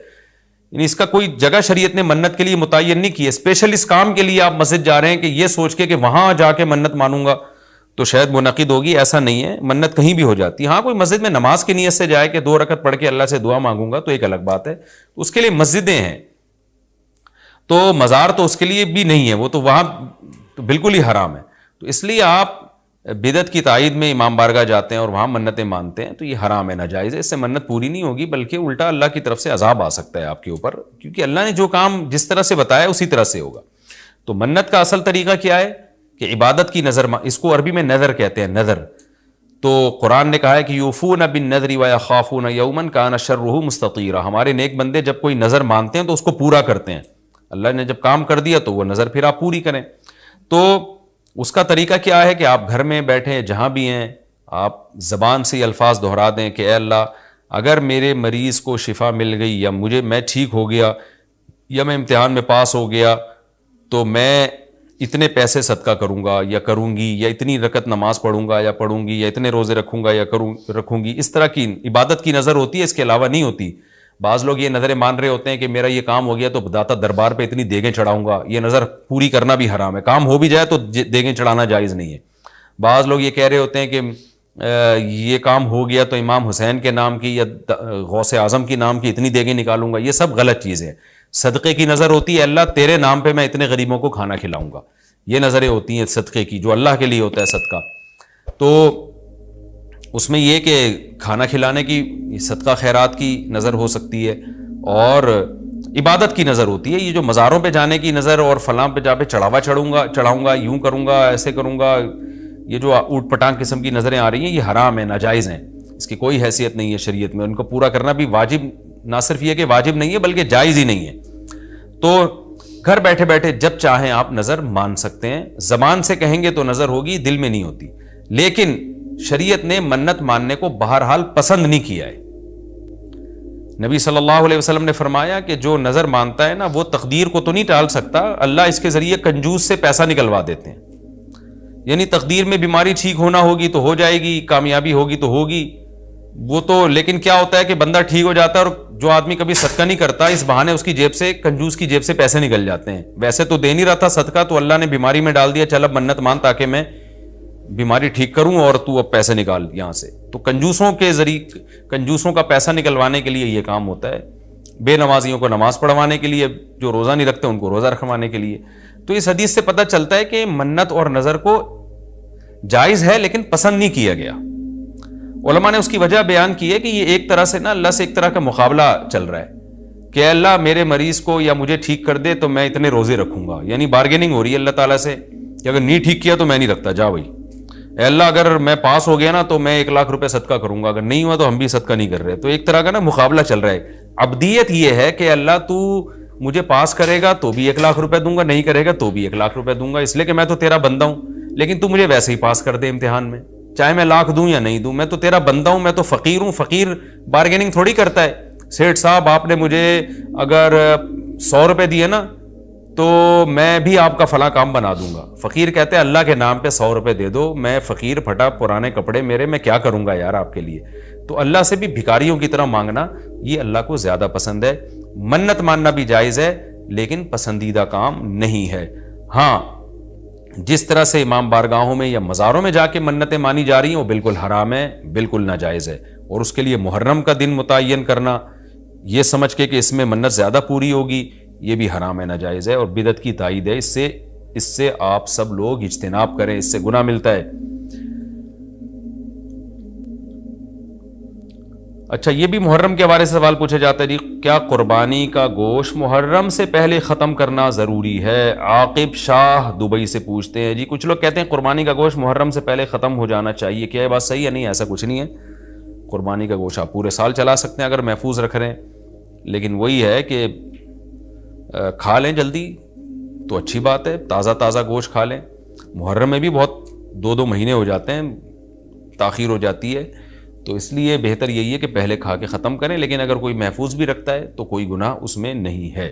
یعنی اس کا کوئی جگہ شریعت نے منت کے لیے متعین نہیں کی ہے. اسپیشل اس کام کے لیے آپ مسجد جا رہے ہیں کہ یہ سوچ کے کہ وہاں جا کے منت مانوں گا تو شاید منعقد ہوگی، ایسا نہیں ہے. منت کہیں بھی ہو جاتی ہے. ہاں کوئی مسجد میں نماز کی نیت سے جائے کہ 2 رکعت پڑھ کے اللہ سے دعا مانگوں گا تو ایک الگ بات ہے، اس کے لیے مسجدیں ہیں. تو مزار تو اس کے لیے بھی نہیں ہے، وہ تو وہاں تو بالکل ہی حرام ہے. تو اس لیے آپ بدعت کی تائید میں امام بارگاہ جاتے ہیں اور وہاں منتیں مانتے ہیں تو یہ حرام ہے، ناجائز ہے. اس سے منت پوری نہیں ہوگی بلکہ الٹا اللہ کی طرف سے عذاب آ سکتا ہے آپ کے اوپر، کیونکہ اللہ نے جو کام جس طرح سے بتایا اسی طرح سے ہوگا. تو منت کا اصل طریقہ کیا ہے کہ عبادت کی نظر، اس کو عربی میں نظر کہتے ہیں، نظر. تو قرآن نے کہا ہے کہ یوفون بالنذر ویخافون یوما کان شرہ مستطیرا. ہمارے نیک بندے جب کوئی نظر مانتے ہیں تو اس کو پورا کرتے ہیں. اللہ نے جب کام کر دیا تو وہ نظر پھر آپ پوری کریں. تو اس کا طریقہ کیا ہے کہ آپ گھر میں بیٹھیں جہاں بھی ہیں آپ زبان سے الفاظ دہرا دیں کہ اے اللہ اگر میرے مریض کو شفا مل گئی یا میں ٹھیک ہو گیا یا میں امتحان میں پاس ہو گیا تو میں اتنے پیسے صدقہ کروں گا یا کروں گی، یا اتنی رکعت نماز پڑھوں گا یا پڑھوں گی، یا اتنے روزے رکھوں گا یا رکھوں گی. اس طرح کی عبادت کی نظر ہوتی ہے، اس کے علاوہ نہیں ہوتی. بعض لوگ یہ نظریں مان رہے ہوتے ہیں کہ میرا یہ کام ہو گیا تو داتا دربار پہ اتنی دیگیں چڑھاؤں گا. یہ نظر پوری کرنا بھی حرام ہے. کام ہو بھی جائے تو دیگیں چڑھانا جائز نہیں ہے. بعض لوگ یہ کہہ رہے ہوتے ہیں کہ یہ کام ہو گیا تو امام حسین کے نام کی یا غوث اعظم کی نام کی اتنی دیگیں نکالوں گا. یہ سب غلط چیزیں ہیں. صدقے کی نظر ہوتی ہے اللہ تیرے نام پہ میں اتنے غریبوں کو کھانا کھلاؤں گا. یہ نظریں ہوتی ہیں صدقے کی، جو اللہ کے لیے ہوتا ہے صدقہ. تو اس میں یہ کہ کھانا کھلانے کی، صدقہ خیرات کی نظر ہو سکتی ہے اور عبادت کی نظر ہوتی ہے. یہ جو مزاروں پہ جانے کی نظر اور فلاں پہ جا پہ چڑھاؤں گا، یوں کروں گا، ایسے کروں گا، یہ جو اوٹ پٹانگ قسم کی نظریں آ رہی ہیں یہ حرام ہیں، ناجائز ہیں. اس کی کوئی حیثیت نہیں ہے شریعت میں. ان کو پورا کرنا بھی واجب، نہ صرف یہ کہ واجب نہیں ہے بلکہ جائز ہی نہیں ہے. تو گھر بیٹھے بیٹھے جب چاہیں آپ نظر مان سکتے ہیں. زبان سے کہیں گے تو نظر ہوگی، دل میں نہیں ہوتی. لیکن شریعت نے منت ماننے کو بہرحال پسند نہیں کیا ہے. نبی صلی اللہ علیہ وسلم نے فرمایا کہ جو نظر مانتا ہے نا وہ تقدیر کو تو نہیں ٹال سکتا، اللہ اس کے ذریعے کنجوس سے پیسہ نکلوا دیتے ہیں. یعنی تقدیر میں بیماری ٹھیک ہونا ہوگی تو ہو جائے گی، کامیابی ہوگی تو ہوگی، وہ تو لیکن کیا ہوتا ہے کہ بندہ ٹھیک ہو جاتا ہے اور جو آدمی کبھی صدقہ نہیں کرتا اس بہانے اس کی جیب سے, کنجوس کی جیب سے پیسے نکل جاتے ہیں. ویسے تو دے نہیں رہا تھا صدقہ, تو اللہ نے بیماری میں ڈال دیا, چل اب منت مان تاکہ میں بیماری ٹھیک کروں اور تو اب پیسے نکال یہاں سے. تو کنجوسوں کے ذریعے, کنجوسوں کا پیسہ نکلوانے کے لیے یہ کام ہوتا ہے, بے نمازیوں کو نماز پڑھوانے کے لیے, جو روزہ نہیں رکھتے ان کو روزہ رکھوانے کے لیے. تو اس حدیث سے پتہ چلتا ہے کہ منت اور نظر کو جائز ہے لیکن پسند نہیں کیا گیا. علماء نے اس کی وجہ بیان کی ہے کہ یہ ایک طرح سے نا اللہ سے ایک طرح کا مقابلہ چل رہا ہے کہ اللہ میرے مریض کو یا مجھے ٹھیک کر دے تو میں اتنے روزے رکھوں گا. یعنی بارگیننگ ہو رہی ہے اللہ تعالیٰ سے کہ اگر نہیں ٹھیک کیا تو میں نہیں رکھتا, جا بھائی. اے اللہ اگر میں پاس ہو گیا نا تو میں 1 لاکھ روپے صدقہ کروں گا, اگر نہیں ہوا تو ہم بھی صدقہ نہیں کر رہے. تو ایک طرح کا نا مقابلہ چل رہا ہے. عبدیت یہ ہے کہ اللہ تو مجھے پاس کرے گا تو بھی 1 لاکھ روپے دوں گا, نہیں کرے گا تو بھی 1 لاکھ روپے دوں گا, اس لیے کہ میں تو تیرا بندہ ہوں. لیکن تو مجھے ویسے ہی پاس کر دے امتحان میں, چاہے میں لاکھ دوں یا نہیں دوں, میں تو تیرا بندہ ہوں, میں تو فقیر ہوں. فقیر بارگیننگ تھوڑی کرتا ہے. سیٹھ صاحب آپ نے مجھے اگر 100 روپے دیے نا تو میں بھی آپ کا فلاں کام بنا دوں گا. فقیر کہتے ہیں اللہ کے نام پہ 100 روپے دے دو, میں فقیر پھٹا, پرانے کپڑے میرے, میں کیا کروں گا یار آپ کے لیے. تو اللہ سے بھی بھکاریوں کی طرح مانگنا یہ اللہ کو زیادہ پسند ہے. منت ماننا بھی جائز ہے لیکن پسندیدہ کام نہیں ہے. ہاں جس طرح سے امام بارگاہوں میں یا مزاروں میں جا کے منتیں مانی جا رہی ہیں وہ بالکل حرام ہے, بالکل ناجائز ہے. اور اس کے لیے محرم کا دن متعین کرنا یہ سمجھ کے کہ اس میں منت زیادہ پوری ہوگی, یہ بھی حرام ہے, ناجائز ہے اور بدعت کی تائید ہے. اس سے آپ سب لوگ اجتناب کریں, اس سے گناہ ملتا ہے. اچھا یہ بھی محرم کے حوالے سے سوال پوچھا جاتا ہے جی, کیا قربانی کا گوشت محرم سے پہلے ختم کرنا ضروری ہے؟ عاقب شاہ دبئی سے پوچھتے ہیں جی. کچھ لوگ کہتے ہیں قربانی کا گوشت محرم سے پہلے ختم ہو جانا چاہیے, کیا یہ بات صحیح ہے؟ نہیں, ایسا کچھ نہیں ہے. قربانی کا گوشت آپ پورے سال چلا سکتے ہیں اگر محفوظ رکھ رہے ہیں, لیکن وہی ہے کہ کھا لیں جلدی تو اچھی بات ہے, تازہ تازہ گوشت کھا لیں. محرم میں بھی بہت 2 مہینے ہو جاتے ہیں, تاخیر ہو جاتی ہے, تو اس لیے بہتر یہی ہے کہ پہلے کھا کے ختم کریں. لیکن اگر کوئی محفوظ بھی رکھتا ہے تو کوئی گناہ اس میں نہیں ہے.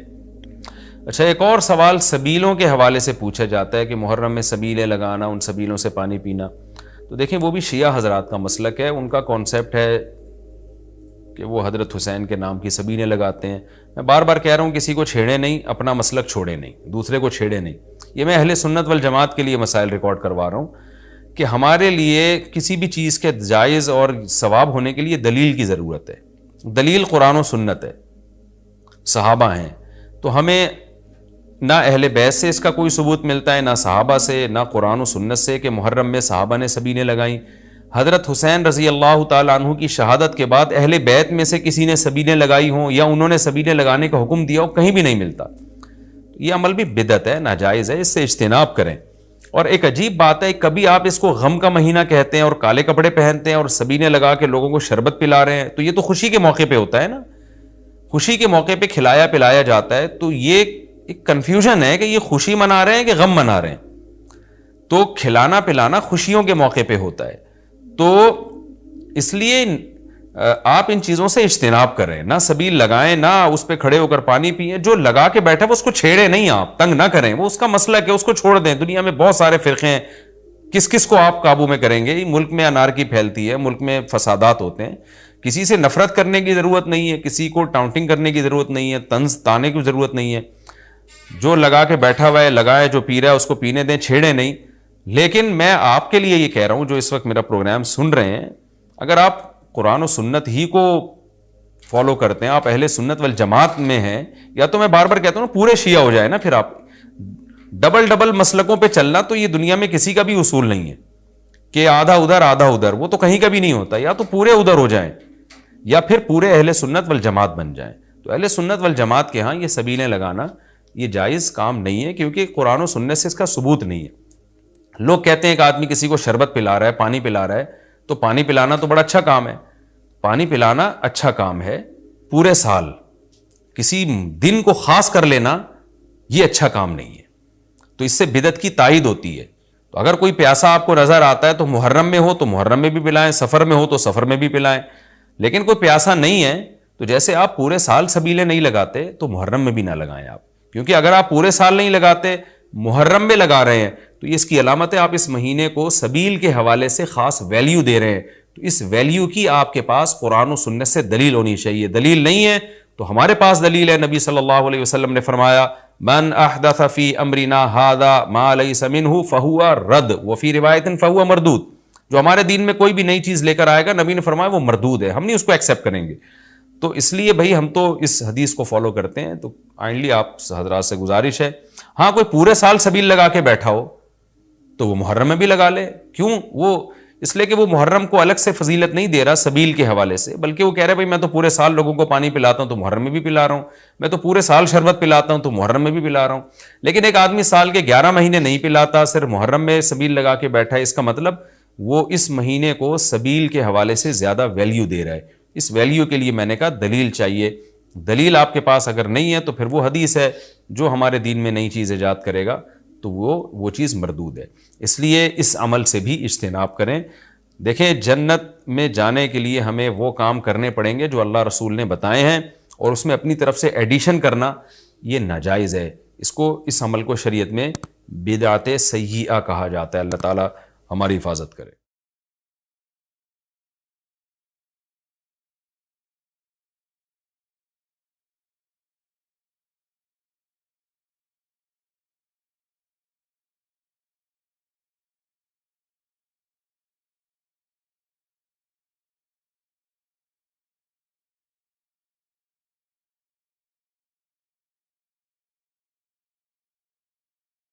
اچھا ایک اور سوال سبیلوں کے حوالے سے پوچھا جاتا ہے کہ محرم میں سبیلیں لگانا, ان سبیلوں سے پانی پینا. تو دیکھیں وہ بھی شیعہ حضرات کا مسلک ہے, ان کا کانسیپٹ ہے کہ وہ حضرت حسین کے نام کی سبیلیں لگاتے ہیں. میں بار بار کہہ رہا ہوں کسی کو چھیڑے نہیں, اپنا مسلک چھوڑے نہیں, دوسرے کو چھیڑے نہیں. یہ میں اہل سنت والجماعت کے لیے مسائل ریکارڈ کروا رہا ہوں کہ ہمارے لیے کسی بھی چیز کے جائز اور ثواب ہونے کے لیے دلیل کی ضرورت ہے. دلیل قرآن و سنت ہے, صحابہ ہیں. تو ہمیں نہ اہل بیت سے اس کا کوئی ثبوت ملتا ہے, نہ صحابہ سے, نہ قرآن و سنت سے کہ محرم میں صحابہ نے سبیلیں لگائیں. حضرت حسین رضی اللہ تعالیٰ عنہ کی شہادت کے بعد اہل بیت میں سے کسی نے سبیلیں لگائی ہوں یا انہوں نے سبیلیں لگانے کا حکم دیا ہو, کہیں بھی نہیں ملتا. یہ عمل بھی بدعت ہے, ناجائز ہے, اس سے اجتناب کریں. اور ایک عجیب بات ہے, کبھی آپ اس کو غم کا مہینہ کہتے ہیں اور کالے کپڑے پہنتے ہیں اور سبیلیں لگا کے لوگوں کو شربت پلا رہے ہیں, تو یہ تو خوشی کے موقع پہ ہوتا ہے نا, خوشی کے موقع پہ کھلایا پلایا جاتا ہے. تو یہ ایک کنفیوژن ہے کہ یہ خوشی منا رہے ہیں کہ غم منا رہے ہیں. تو کھلانا پلانا خوشیوں کے موقع پہ ہوتا ہے, تو اس لیے آپ ان چیزوں سے اجتناب کریں, نہ سبیل لگائیں, نہ اس پہ کھڑے ہو کر پانی پئیں. جو لگا کے بیٹھا وہ اس کو چھیڑے نہیں, آپ تنگ نہ کریں, وہ اس کا مسلک ہے, اس کو چھوڑ دیں. دنیا میں بہت سارے فرقے ہیں, کس کو آپ قابو میں کریں گے؟ ملک میں انارکی پھیلتی ہے, ملک میں فسادات ہوتے ہیں. کسی سے نفرت کرنے کی ضرورت نہیں ہے, کسی کو ٹاؤنٹنگ کرنے کی ضرورت نہیں ہے, طنز تانے کی ضرورت نہیں ہے. جو لگا کے بیٹھا ہوا ہے لگائے, جو پی رہا ہے اس کو پینے دیں, چھیڑے نہیں. لیکن میں آپ کے لیے یہ کہہ رہا ہوں جو اس وقت میرا پروگرام سن رہے ہیں, اگر آپ قرآن و سنت ہی کو فالو کرتے ہیں, آپ اہل سنت والجماعت میں ہیں, یا تو میں بار بار کہتا ہوں پورے شیعہ ہو جائے نا, پھر آپ ڈبل مسلکوں پہ چلنا, تو یہ دنیا میں کسی کا بھی اصول نہیں ہے کہ آدھا ادھر آدھا ادھر, وہ تو کہیں کا بھی نہیں ہوتا. یا تو پورے ادھر ہو جائیں یا پھر پورے اہل سنت والجماعت بن جائیں. تو اہل سنت والجماعت کے ہاں یہ سبیلیں لگانا یہ جائز کام نہیں ہے, کیونکہ قرآن و سنت سے اس کا ثبوت نہیں ہے. لوگ کہتے ہیں کہ آدمی کسی کو شربت پلا رہا ہے, پانی پلا رہا ہے, تو پانی پلانا تو بڑا اچھا کام ہے. پانی پلانا اچھا کام ہے, پورے سال کسی دن کو خاص کر لینا یہ اچھا کام نہیں ہے. تو اس سے بدعت کی تائید ہوتی ہے. تو اگر کوئی پیاسا آپ کو نظر آتا ہے تو محرم میں ہو تو محرم میں بھی پلائیں, سفر میں ہو تو سفر میں بھی پلائیں. لیکن کوئی پیاسا نہیں ہے تو جیسے آپ پورے سال سبیلیں نہیں لگاتے تو محرم میں بھی نہ لگائیں آپ, کیونکہ اگر آپ پورے سال نہیں لگاتے محرم میں لگا رہے ہیں تو یہ اس کی علامت ہے آپ اس مہینے کو سبیل کے حوالے سے خاص ویلیو دے رہے ہیں. تو تو اس ویلیو کی آپ کے پاس قرآن و سنت سے دلیل ہونی چاہیے. دلیل نہیں ہے تو ہمارے پاس دلیل ہے. نبی صلی اللہ علیہ وسلم نے فرمایا من احدث فی امرنا ھذا ما لیس منہ فہو رد وفی روایت فہو مردود. جو ہمارے دین میں کوئی بھی نئی چیز لے کر آئے گا نبی نے فرمایا وہ مردود ہے, ہم نہیں اس کو ایکسیپٹ کریں گے. تو اس لیے بھائی ہم تو اس حدیث کو فالو کرتے ہیں. تو کائنڈلی آپ حضرات سے گزارش ہے, ہاں کوئی پورے سال سبیل لگا کے بیٹھا ہو تو وہ محرم میں بھی لگا لے. کیوں؟ وہ اس لیے کہ وہ محرم کو الگ سے فضیلت نہیں دے رہا سبیل کے حوالے سے, بلکہ وہ کہہ رہا ہے بھائی میں تو پورے سال لوگوں کو پانی پلاتا ہوں تو محرم میں بھی پلا رہا ہوں, میں تو پورے سال شربت پلاتا ہوں تو محرم میں بھی پلا رہا ہوں. لیکن ایک آدمی سال کے 11 مہینے نہیں پلاتا, صرف محرم میں سبیل لگا کے بیٹھا ہے, اس کا مطلب وہ اس مہینے کو سبیل کے حوالے سے زیادہ ویلیو دے رہا ہے. اس ویلیو کے لیے میں نے کہا دلیل چاہیے. دلیل آپ کے پاس اگر نہیں ہے تو پھر وہ حدیث ہے جو ہمارے دین میں نئی چیز ایجاد کرے گا تو وہ چیز مردود ہے. اس لیے اس عمل سے بھی اجتناب کریں. دیکھیں جنت میں جانے کے لیے ہمیں وہ کام کرنے پڑیں گے جو اللہ رسول نے بتائے ہیں, اور اس میں اپنی طرف سے ایڈیشن کرنا یہ ناجائز ہے. اس عمل کو شریعت میں بدعت سیئہ کہا جاتا ہے. اللہ تعالی ہماری حفاظت کرے.